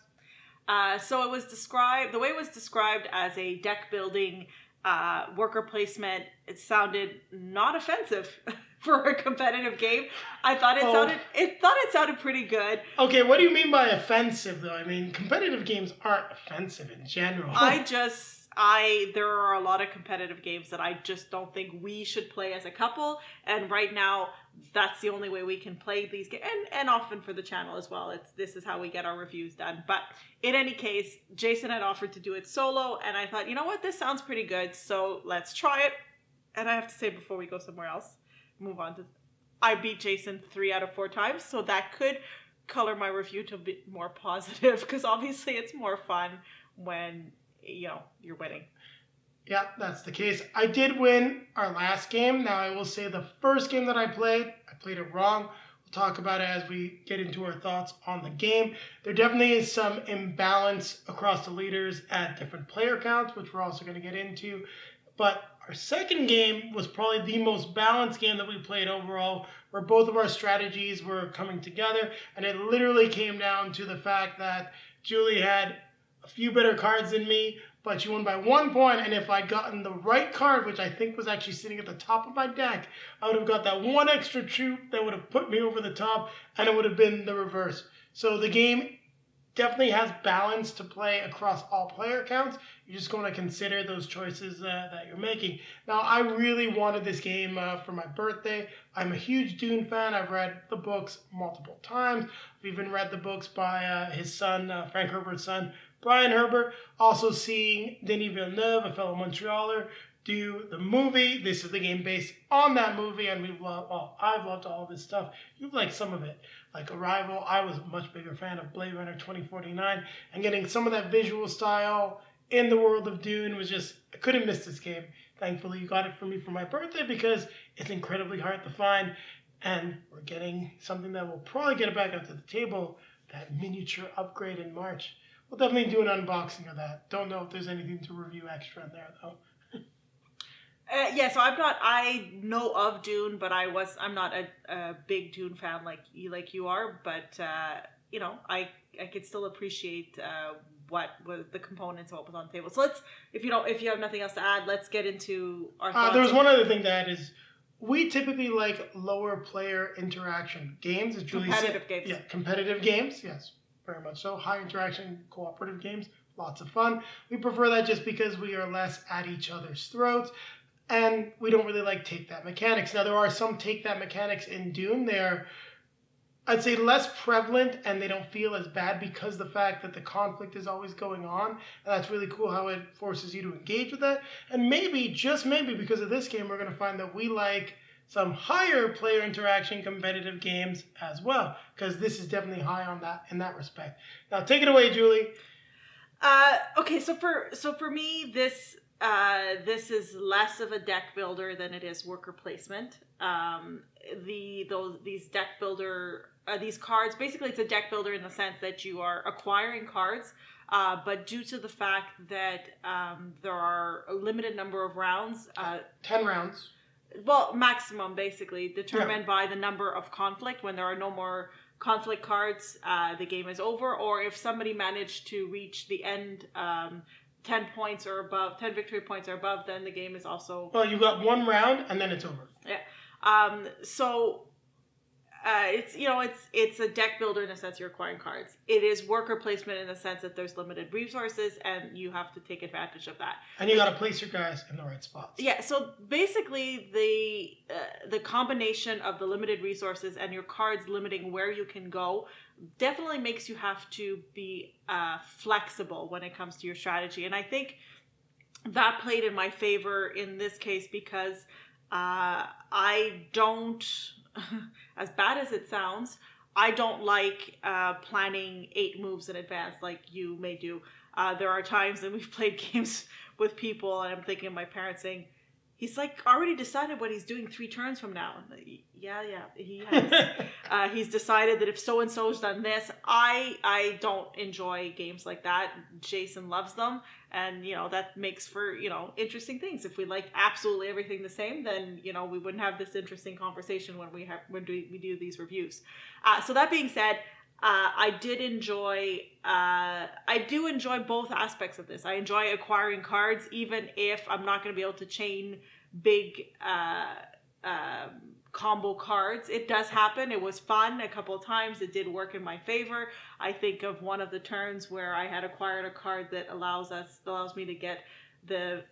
So it was described, the way it was described as a deck building worker placement, it sounded not offensive for a competitive game. I thought it sounded pretty good. Okay, what do you mean by offensive though? I mean, competitive games aren't offensive in general. There are a lot of competitive games that I just don't think we should play as a couple, and right now that's the only way we can play these games, and often for the channel as well. This is how we get our reviews done. But in any case, Jason had offered to do it solo, and I thought, you know what, this sounds pretty good, so let's try it. And I have to say, before we go somewhere else, move on to, I beat Jason 3 out of 4 times, so that could color my review to a bit more positive, because obviously it's more fun when you're winning. Yeah, that's the case. I did win our last game. Now, I will say the first game that I played it wrong. We'll talk about it as we get into our thoughts on the game. There definitely is some imbalance across the leaders at different player counts, which we're also going to get into. But our second game was probably the most balanced game that we played overall, where both of our strategies were coming together. And it literally came down to the fact that Julie had a few better cards than me, but she won by 1 point, and if I'd gotten the right card, which I think was actually sitting at the top of my deck, I would have got that 1 extra troop that would have put me over the top, and it would have been the reverse. So the game definitely has balance to play across all player counts. You're just going to consider those choices that you're making. Now, I really wanted this game for my birthday. I'm a huge Dune fan. I've read the books multiple times. I've even read the books by his son, Frank Herbert's son, Brian Herbert. Also seeing Denis Villeneuve, a fellow Montrealer, do the movie. This is the game based on that movie, and I've loved all of his stuff. You've liked some of it, like Arrival. I was a much bigger fan of Blade Runner 2049, and getting some of that visual style in the world of Dune was just, I couldn't miss this game. Thankfully, you got it for me for my birthday because it's incredibly hard to find, and we're getting something that will probably get it back up to the table, that miniature upgrade in March. We'll definitely do an unboxing of that. Don't know if there's anything to review extra in there, though. So I know of Dune, but I'm not a big Dune fan like you are. But I could still appreciate what was the components of what was on the table. So if you have nothing else to add, let's get into our thoughts. There's one other thing to add is we typically like lower player interaction games. As Julie competitive said, games. Yeah, competitive games. Yes. Very much so. High interaction, cooperative games, lots of fun. We prefer that just because we are less at each other's throats, and we don't really like take-that mechanics. Now, there are some take-that mechanics in Dune. They're, I'd say, less prevalent, and they don't feel as bad because the fact that the conflict is always going on, and that's really cool how it forces you to engage with that. And maybe, just maybe, because of this game, we're going to find that we like some higher player interaction competitive games as well, because this is definitely high on that in that respect. Now, take it away, Julie. Okay, so for me, this This is less of a deck builder than it is worker placement. These deck builder these cards, basically it's a deck builder in the sense that you are acquiring cards, but due to the fact that there are a limited number of rounds, 10 rounds. Well, maximum basically determined by the number of conflict. When there are no more conflict cards, the game is over. Or if somebody managed to reach the end 10 points or above, 10 victory points or above, then the game is also... Well, you got one round and then it's over. Yeah. It's a deck builder in the sense you're acquiring cards. It is worker placement in the sense that there's limited resources and you have to take advantage of that. And you got to place your guys in the right spots. Yeah, so basically the combination of the limited resources and your cards limiting where you can go definitely makes you have to be flexible when it comes to your strategy. And I think that played in my favor in this case because I don't... as bad as it sounds, I don't like planning 8 moves in advance like you may do. There are times that we've played games with people and I'm thinking of my parents saying, he's like already decided what he's doing 3 turns from now. Yeah, he has. He's decided that if so-and-so's done this. I don't enjoy games like that. Jason loves them. And, that makes for, interesting things. If we like absolutely everything the same, then, we wouldn't have this interesting conversation when we do these reviews. So that being said, I do enjoy both aspects of this. I enjoy acquiring cards, even if I'm not going to be able to chain big combo cards. It does happen. It was fun a couple of times. It did work in my favor. I think of one of the turns where I had acquired a card that allows me to get the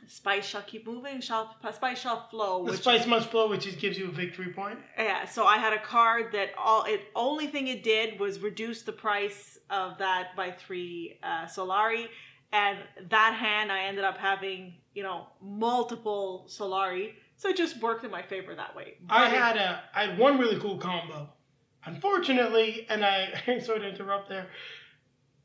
spice shall keep moving, spice shall flow. The spice must flow, which gives you a victory point. Yeah, so I had a card that only thing it did was reduce the price of that by 3 Solari. And that hand, I ended up having, multiple Solari. So it just worked in my favor that way. But I had one really cool combo. Unfortunately, and I sorry to interrupt there,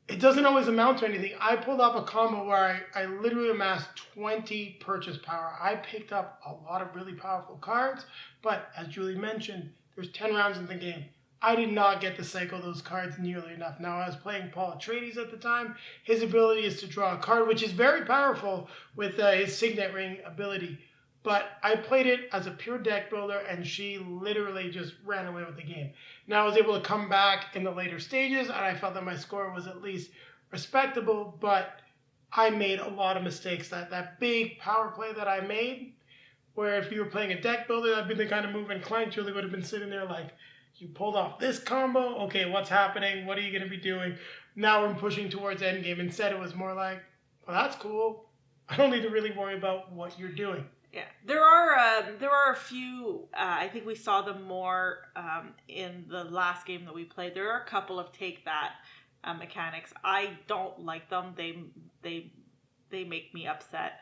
it doesn't always amount to anything. I pulled off a combo where I literally amassed 20 purchase power. I picked up a lot of really powerful cards, but as Julie mentioned, there's 10 rounds in the game. I did not get to cycle those cards nearly enough. Now, I was playing Paul Atreides at the time. His ability is to draw a card, which is very powerful with his Signet Ring ability. But I played it as a pure deck builder, and she literally just ran away with the game. Now, I was able to come back in the later stages, and I felt that my score was at least respectable, but I made a lot of mistakes. That big power play that I made, where if you were playing a deck builder, that'd be the kind of move, and Client Julie would have been sitting there like, you pulled off this combo? Okay, what's happening? What are you going to be doing? Now we're pushing towards endgame. Instead, it was more like, well, that's cool. I don't need to really worry about what you're doing. Yeah, there are a few. I think we saw them more in the last game that we played. There are a couple of take that mechanics. I don't like them. They make me upset.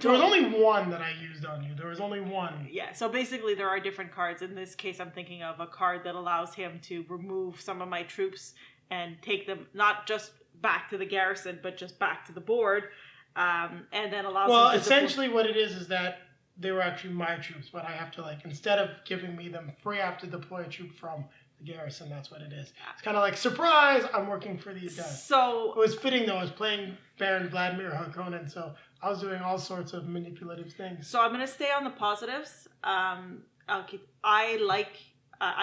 There was only one that I used on you. There was only one. Yeah. So basically, there are different cards. In this case, I'm thinking of a card that allows him to remove some of my troops and take them not just back to the garrison, but just back to the board. And then allows. Well, essentially, what it is that they were actually my troops, but I have to instead of giving me them free, I have to deploy a troop from the garrison. That's what it is. It's kind of like surprise. I'm working for these guys. So it was fitting though. I was playing Baron Vladimir Harkonnen, so I was doing all sorts of manipulative things. So I'm gonna stay on the positives. I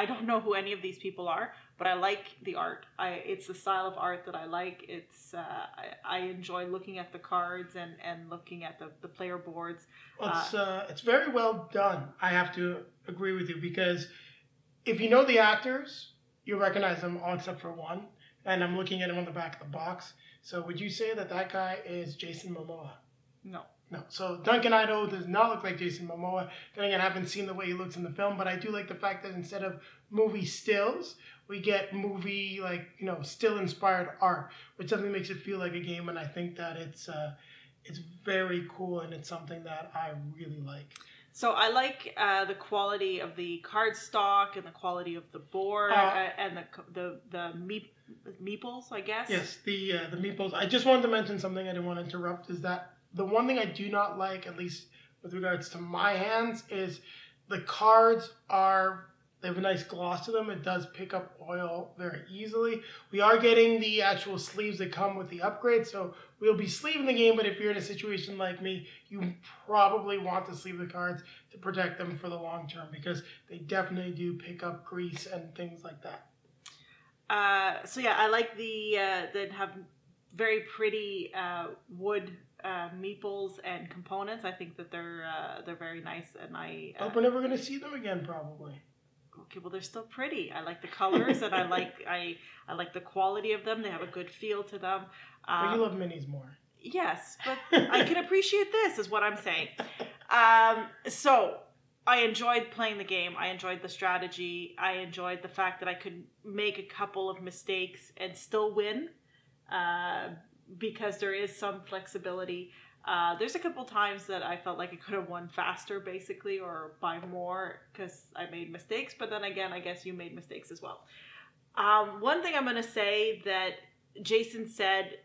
don't know who any of these people are, but I like the art. It's the style of art that I like. It's I enjoy looking at the cards and looking at the player boards. Well, it's very well done. I have to agree with you because if you know the actors, you recognize them all except for one. And I'm looking at him on the back of the box. So would you say that guy is Jason Momoa? No. No. So Duncan Idaho does not look like Jason Momoa. Then again, I haven't seen the way he looks in the film, but I do like the fact that instead of movie stills, we get movie still inspired art, which definitely makes it feel like a game. And I think that it's very cool and it's something that I really like. So I like the quality of the card stock and the quality of the board and the meeples, I guess. Yes, the meeples. I just wanted to mention something. I didn't want to interrupt. Is that the one thing I do not like, at least with regards to my hands, is the cards they have a nice gloss to them. It does pick up oil very easily. We are getting the actual sleeves that come with the upgrade, so we'll be sleeving the game, but if you're in a situation like me, you probably want to sleeve the cards to protect them for the long term, because they definitely do pick up grease and things like that. So yeah, I like that have very pretty wood meeples and components. I think that they're very nice, and But we're never going to see them again, probably. Okay, well, they're still pretty. I like the colors, and I like the quality of them. They have a good feel to them. But you love minis more. Yes, but I can appreciate this, is what I'm saying. So I enjoyed playing the game. I enjoyed the strategy. I enjoyed the fact that I could make a couple of mistakes and still win, because there is some flexibility. There's a couple times that I felt like I could have won faster, basically, or by more, because I made mistakes. But then again, I guess you made mistakes as well. One thing I'm going to say that Jason said,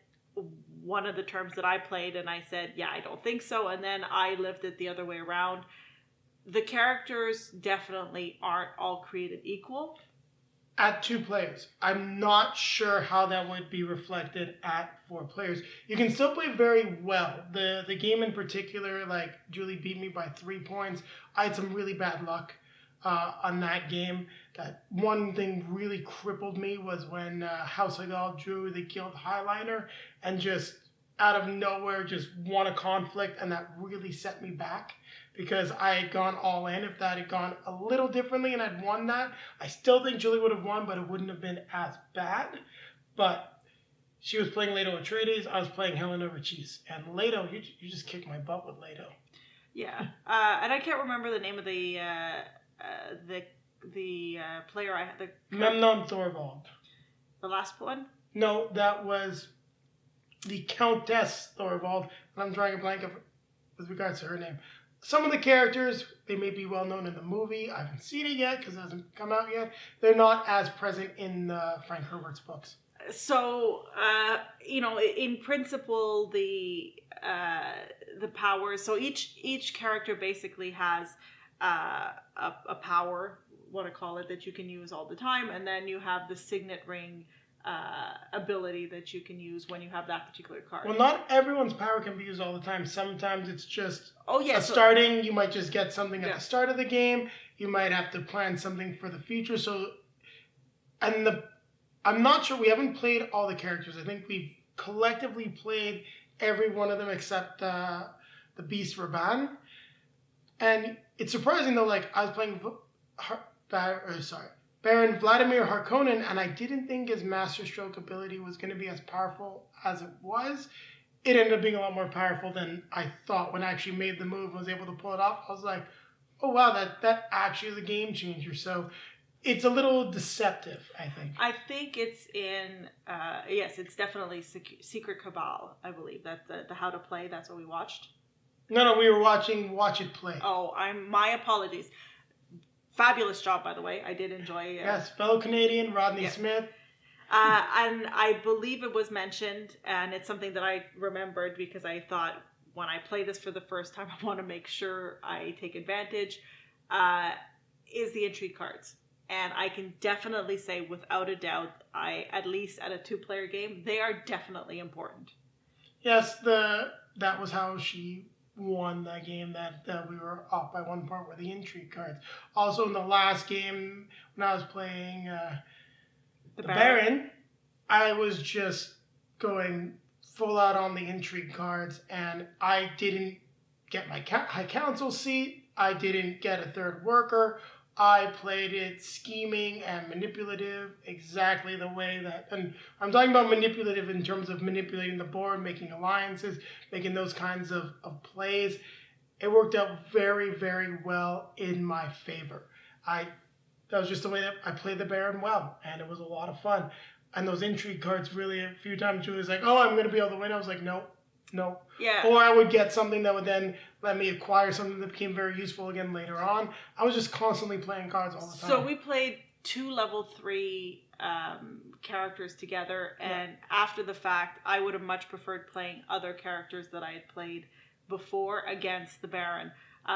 one of the terms that I played, and I said, yeah, I don't think so. And then I lived it the other way around. The characters definitely aren't all created equal. At 2 players. I'm not sure how that would be reflected at 4 players. You can still play very well. The game in particular, like, Julie beat me by 3 points. I had some really bad luck on that game. That one thing really crippled me was when House Hagal drew the Guild Highliner and just out of nowhere just won a conflict, and that really set me back, because I had gone all in. If that had gone a little differently and I'd won that, I still think Julie would have won, but it wouldn't have been as bad. But she was playing Leto Atreides, I was playing Helena Rachis. And Leto, you just kicked my butt with Leto. Yeah, and I can't remember the name of the player I had. Memnon Thorvald. The last one? No, that was the Countess Thorvald, and I'm drawing a blank with regards to her name. Some of the characters, they may be well known in the movie. I haven't seen it yet because it hasn't come out yet. They're not as present in Frank Herbert's books. So, in principle, the powers. So each character basically has a power, what I call it, that you can use all the time, and then you have the signet ring ability that you can use when you have that particular card. Well, not everyone's power can be used all the time. Sometimes it's just starting. You might just get something at the start of the game. You might have to plan something for the future. So, I'm not sure. We haven't played all the characters. I think we've collectively played every one of them except the Beast Raban. And it's surprising though. Like, I was playing Baron Vladimir Harkonnen, and I didn't think his Master Stroke ability was going to be as powerful as it was. It ended up being a lot more powerful than I thought. When I actually made the move and was able to pull it off, I was like, oh wow, that actually is a game changer. So it's a little deceptive, I think. I think it's in, yes, it's definitely Secret Cabal, I believe. That's the How to Play, that's what we watched. No, we were watching Watch It Play. Oh, my apologies. Fabulous job, by the way. I did enjoy. Yes, fellow Canadian Rodney Smith. And I believe it was mentioned, and it's something that I remembered because I thought when I play this for the first time, I want to make sure I take advantage, is the intrigue cards. And I can definitely say without a doubt, at least at a 2-player game, they are definitely important. Yes, that was how she won that game, that we were off by 1 point, were the intrigue cards. Also in the last game, when I was playing the Baron, I was just going full out on the intrigue cards, and I didn't get my high council seat. I didn't get a 3rd worker. I played it scheming and manipulative, exactly the way that, and I'm talking about manipulative in terms of manipulating the board, making alliances, making those kinds of plays. It worked out very, very well in my favor. That was just the way that I played the Baron well, and it was a lot of fun. And those intrigue cards, really, a few times Julie's like, oh, I'm going to be able to win. I was like, no. Yeah. Or I would get something that would then let me acquire something that became very useful again later on. I was just constantly playing cards all the time. So we played 2 level 3 characters together, and after the fact, I would have much preferred playing other characters that I had played before against the Baron.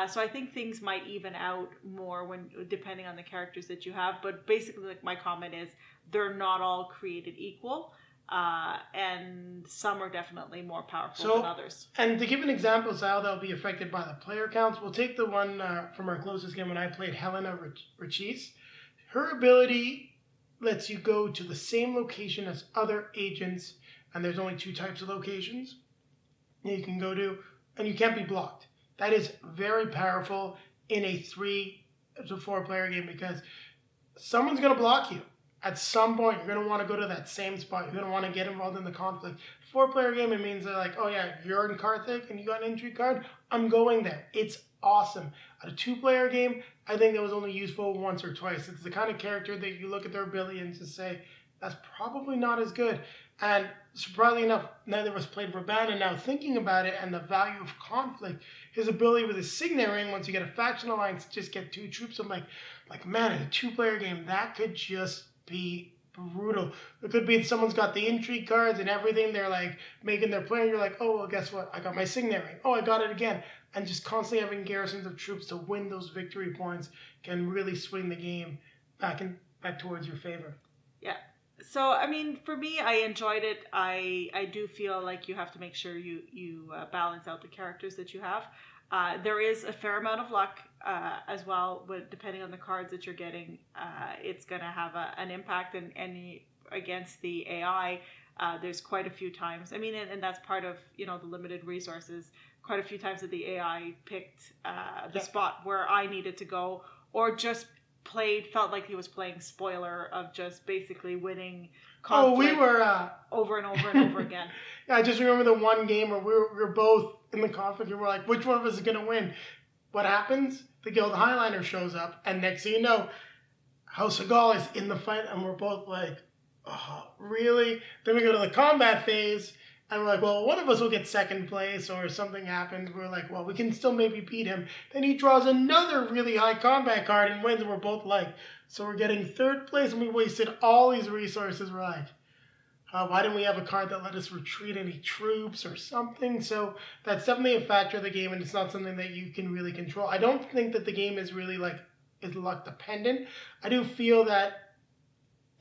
So I think things might even out more depending on the characters that you have. But basically, like, my comment is they're not all created equal, and some are definitely more powerful than others. And to give an example of how they'll be affected by the player counts, we'll take the one from our closest game when I played Helena Rachis. Her ability lets you go to the same location as other agents, and there's only 2 types of locations you can go to, and you can't be blocked. That is very powerful in a 3 to 4 player game, because someone's going to block you. At some point, you're going to want to go to that same spot. You're going to want to get involved in the conflict. 4-player game, it means they're like, oh yeah, you're in Carthage and you got an intrigue card, I'm going there. It's awesome. At a 2-player game, I think that was only useful once or twice. It's the kind of character that you look at their ability and just say, that's probably not as good. And surprisingly enough, neither of us played Raban, and now thinking about it and the value of conflict, his ability with his signet ring, once you get a faction alliance, just get 2 troops, I'm like man, in a 2-player game, that could just be brutal. It could be someone's got the intrigue cards and everything, they're like making their plan, you're like, oh, well, guess what? I got my signet ring. Oh, I got it again. And just constantly having garrisons of troops to win those victory points can really swing the game back towards your favor. Yeah. So, I mean, for me, I enjoyed it. I do feel like you have to make sure you balance out the characters that you have. There is a fair amount of luck as well, but depending on the cards that you're getting, it's going to have an impact. And against the AI, there's quite a few times. I mean, and that's part of, the limited resources. Quite a few times that the AI picked the spot where I needed to go, or just felt like he was playing spoiler of just basically winning conflict we were over and over and over again. Yeah, I just remember the one game where we were both in the conflict and we're like, which one of us is going to win? What happens? The Guild Highliner shows up, and next thing you know, House of Gaul is in the fight, and we're both like, oh, really? Then we go to the combat phase, and we're like, well, one of us will get second place, or something happens. We're like, well, we can still maybe beat him. Then he draws another really high combat card and wins, and we're both like, so we're getting third place, and we wasted all these resources. We're like, why didn't we have a card that let us retreat any troops or something? So that's definitely a factor of the game, and it's not something that you can really control. I don't think that the game is really is luck dependent. I do feel that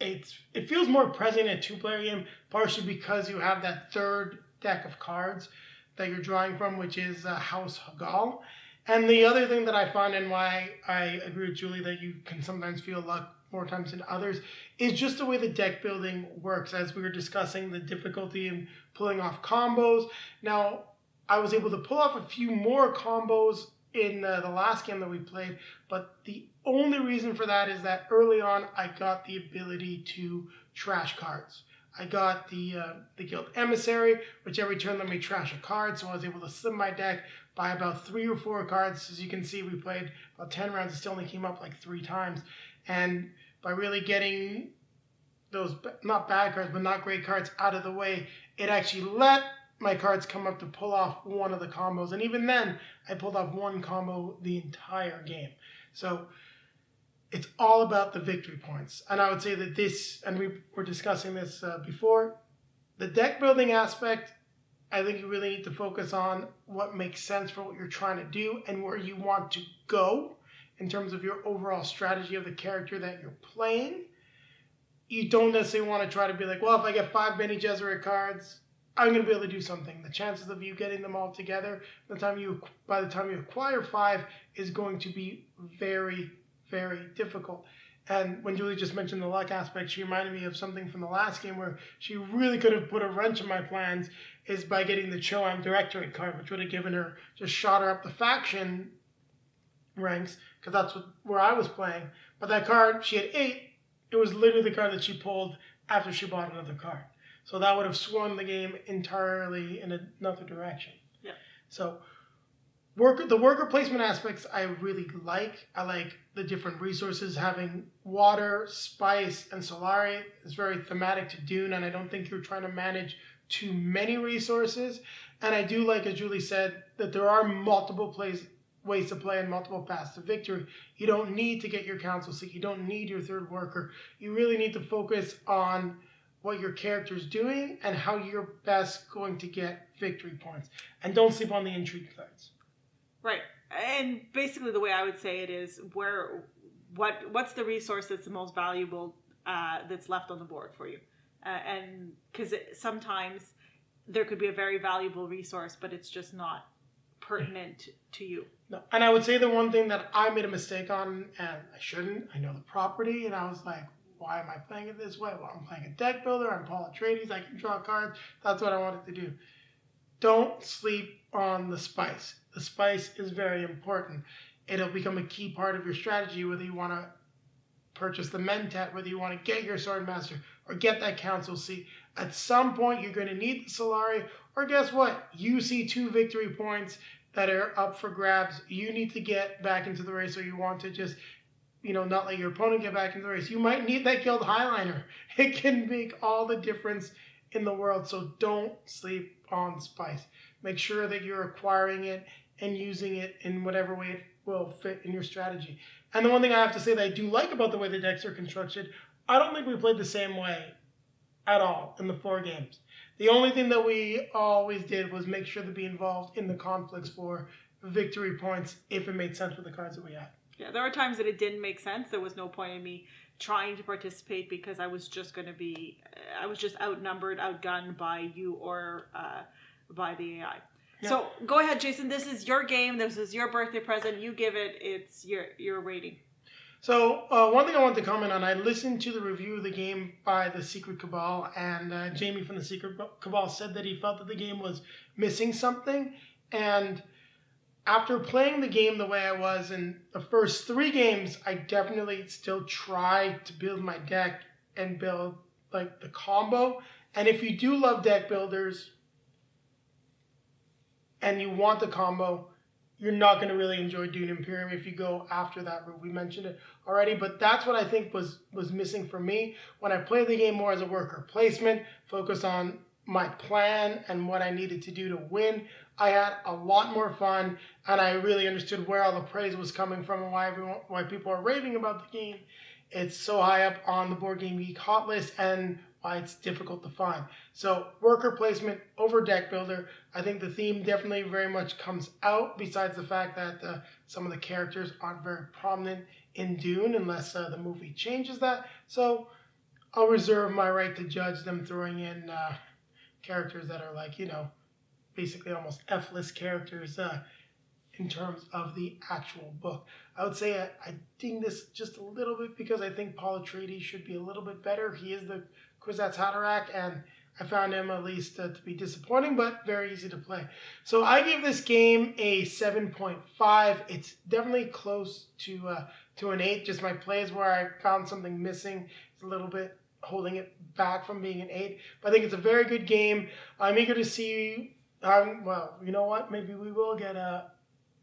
it feels more present in a 2-player game, partially because you have that third deck of cards that you're drawing from, which is House Hagal. And the other thing that I find, and why I agree with Julie that you can sometimes feel luck more times than others, is just the way the deck building works. As we were discussing, the difficulty in pulling off combos. Now, I was able to pull off a few more combos in the last game that we played, but the only reason for that is that early on I got the ability to trash cards. I got the Guild Emissary, which every turn let me trash a card, so I was able to slim my deck by about 3 or 4 cards. As you can see, we played about 10 rounds, it still only came up like 3 times. And by really getting those, not bad cards, but not great cards out of the way, it actually let my cards come up to pull off one of the combos. And even then, I pulled off one combo the entire game. So it's all about the victory points. And I would say that this, and we were discussing this before, the deck building aspect, I think you really need to focus on what makes sense for what you're trying to do and where you want to go in terms of your overall strategy of the character that you're playing. You don't necessarily want to try to be like, well, if I get 5 Bene Gesserit cards, I'm going to be able to do something. The chances of you getting them all together by the time you acquire 5 is going to be very, very difficult. And when Julie just mentioned the luck aspect, she reminded me of something from the last game where she really could have put a wrench in my plans, is by getting the Choam Directorate card, which would have given her, just shot her up the faction ranks, because that's where I was playing. But that card, she had 8. It was literally the card that she pulled after she bought another card. So that would have swung the game entirely in another direction. Yeah. So the worker placement aspects I really like. I like the different resources. Having water, spice, and Solari is very thematic to Dune, and I don't think you're trying to manage too many resources. And I do like, as Julie said, that there are multiple ways to play and multiple paths to victory. You don't need to get your council seat. You don't need your third worker. You really need to focus on what your character's doing and how you're best going to get victory points. And don't sleep on the intrigue cards. Right. And basically the way I would say it is what's the resource that's the most valuable that's left on the board for you? And because sometimes there could be a very valuable resource, but it's just not pertinent to you. No. And I would say the one thing that I made a mistake on, and I shouldn't, I know the property, and I was like, why am I playing it this way? Well, I'm playing a deck builder, I'm Paul Atreides, I can draw cards, that's what I wanted to do. Don't sleep on the spice. The spice is very important. It'll become a key part of your strategy, whether you want to purchase the Mentat, whether you want to get your Swordmaster, or get that council seat. At some point, you're going to need the Solari, or guess what? You see 2 victory points that are up for grabs. You need to get back into the race, or you want to just, not let your opponent get back into the race. You might need that Guild Highliner. It can make all the difference in the world, so don't sleep on spice. Make sure that you're acquiring it and using it in whatever way it will fit in your strategy. And the one thing I have to say that I do like about the way the decks are constructed, I don't think we played the same way at all in the 4 games. The only thing that we always did was make sure to be involved in the conflicts for victory points if it made sense with the cards that we had. Yeah, there were times that it didn't make sense. There was no point in me trying to participate because I was just outnumbered, outgunned by you or by the AI. Yeah. So go ahead, Jason. This is your game. This is your birthday present. You give it. It's your rating. So one thing I want to comment on, I listened to the review of the game by the Secret Cabal, and Jamie from the Secret Cabal said that he felt that the game was missing something. And after playing the game the way I was in the first 3 games, I definitely still try to build my deck and build like the combo. And if you do love deck builders and you want the combo, you're not going to really enjoy Dune Imperium if you go after that route. We mentioned it already, but that's what I think was missing for me. When I played the game more as a worker placement, focused on my plan and what I needed to do to win, I had a lot more fun, and I really understood where all the praise was coming from and why people are raving about the game. It's so high up on the Board Game Geek hot list, and why it's difficult to find. So worker placement over deck builder. I think the theme definitely very much comes out, besides the fact that some of the characters aren't very prominent in Dune unless the movie changes that. So I'll reserve my right to judge them throwing in characters that are like, basically almost F-list characters in terms of the actual book. I would say I ding this just a little bit because I think Paul Atreides should be a little bit better. He is the Kwisatz Haderach, and I found him at least to be disappointing, but very easy to play. So I give this game a 7.5. It's definitely close to an 8. Just my plays where I found something missing. It's a little bit holding it back from being an 8. But I think it's a very good game. I'm eager to see. Well, you know what? Maybe we will get a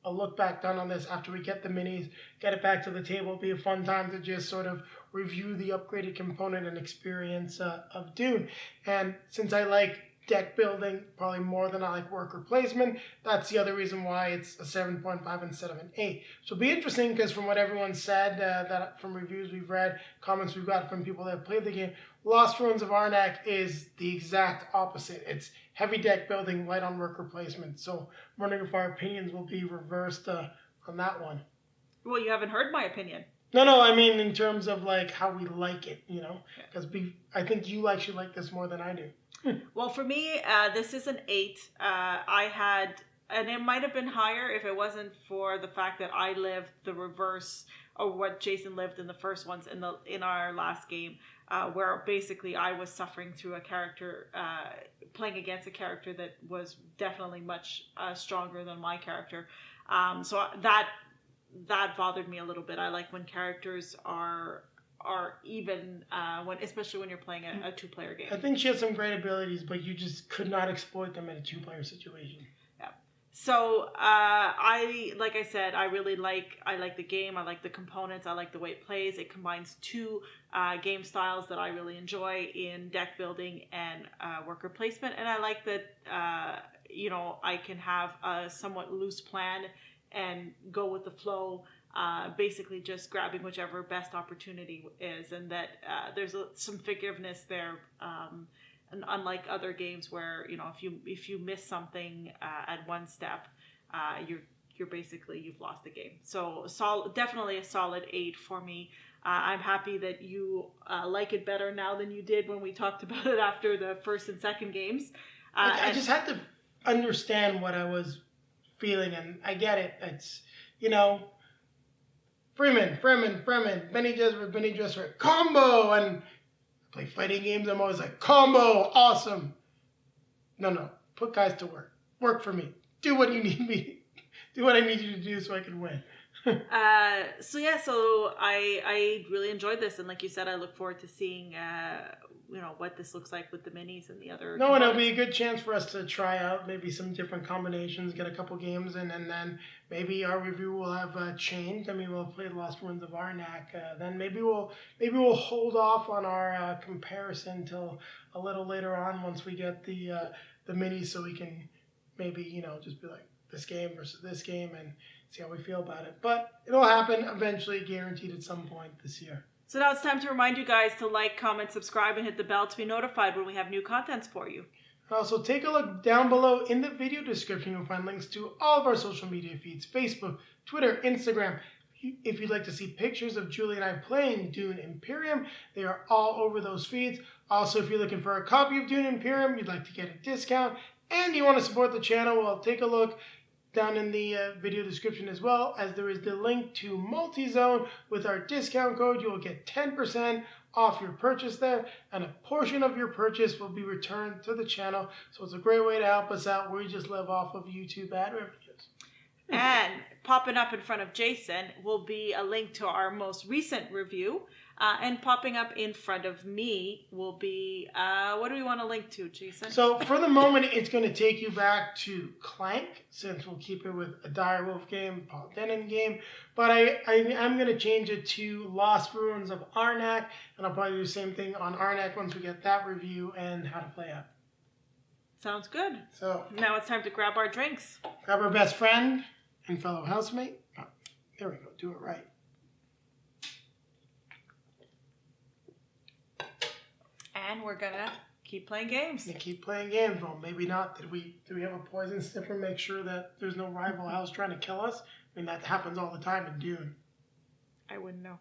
look back done on this after we get the minis, get it back to the table. It'll be a fun time to just sort of review the upgraded component and experience of Dune. And since I like deck building probably more than I like worker placement, that's the other reason why it's a 7.5 instead of an 8. So it'll be interesting because from what everyone said, that from reviews we've read, comments we've got from people that have played the game, Lost Ruins of Arnak is the exact opposite. It's heavy deck building, light on worker placement. So I'm wondering if our opinions will be reversed on that one. Well, you haven't heard my opinion. No, I mean in terms of like how we like it, because I think you should like this more than I do. Well, for me, this is an 8. I had, and it might have been higher if it wasn't for the fact that I lived the reverse of what Jason lived in the first ones in our last game, where basically I was suffering through a character, playing against a character that was definitely much stronger than my character. So that bothered me a little bit. I like when characters are even, especially when you're playing a 2-player game. I think she has some great abilities, but you just could not exploit them in a 2-player situation. Yeah. So like I said, I like the game. I like the components. I like the way it plays. It combines 2 game styles that I really enjoy in deck building and worker placement. And I like that I can have a somewhat loose plan and go with the flow, basically just grabbing whichever best opportunity is, and that there's some forgiveness there, and unlike other games where if you miss something at one step, you're basically, you've lost the game. So definitely a solid 8 for me. I'm happy that you like it better now than you did when we talked about it after the first and second games. I just had to understand what I was feeling, and I get it. It's, Fremen, Bene Gesserit, combo, and I play fighting games, I'm always like, combo, awesome. No, put guys to work. Work for me. Do what you need me. Do what I need you to do so I can win. So I really enjoyed this, and like you said, I look forward to seeing what this looks like with the minis and the other and it'll be a good chance for us to try out maybe some different combinations, get a couple games in, and then maybe our review will have changed. I mean, we'll play the Lost Ruins of Arnak. Then maybe we'll hold off on our comparison till a little later on once we get the minis, so we can maybe just be like, this game versus this game, and see how we feel about it. But it'll happen eventually, guaranteed at some point this year. So now it's time to remind you guys to like, comment, subscribe, and hit the bell to be notified when we have new contents for you. Also, take a look down below in the video description. You'll find links to all of our social media feeds: Facebook, Twitter, Instagram. If you'd like to see pictures of Julie and I playing Dune Imperium, they are all over those feeds. Also, if you're looking for a copy of Dune Imperium, you'd like to get a discount, and you want to support the channel, well, take a look down in the video description, as well as there is the link to Multi-Zone. With our discount code, you will get 10% off your purchase there, and a portion of your purchase will be returned to the channel. So it's a great way to help us out. We just live off of YouTube ad revenues. And popping up in front of Jason will be a link to our most recent review. And popping up in front of me will be, what do we want to link to, Jason? So for the moment, it's going to take you back to Clank, since we'll keep it with a Direwolf game, Paul Dennen game. But I'm going to change it to Lost Ruins of Arnak, and I'll probably do the same thing on Arnak once we get that review and how to play it. Sounds good. So now it's time to grab our drinks. Grab our best friend and fellow housemate. Oh, there we go. Do it right. And we're gonna keep playing games. And keep playing games. Well, maybe not. Do we have a poison sniffer? Make sure that there's no rival house trying to kill us. I mean, that happens all the time in Dune. I wouldn't know.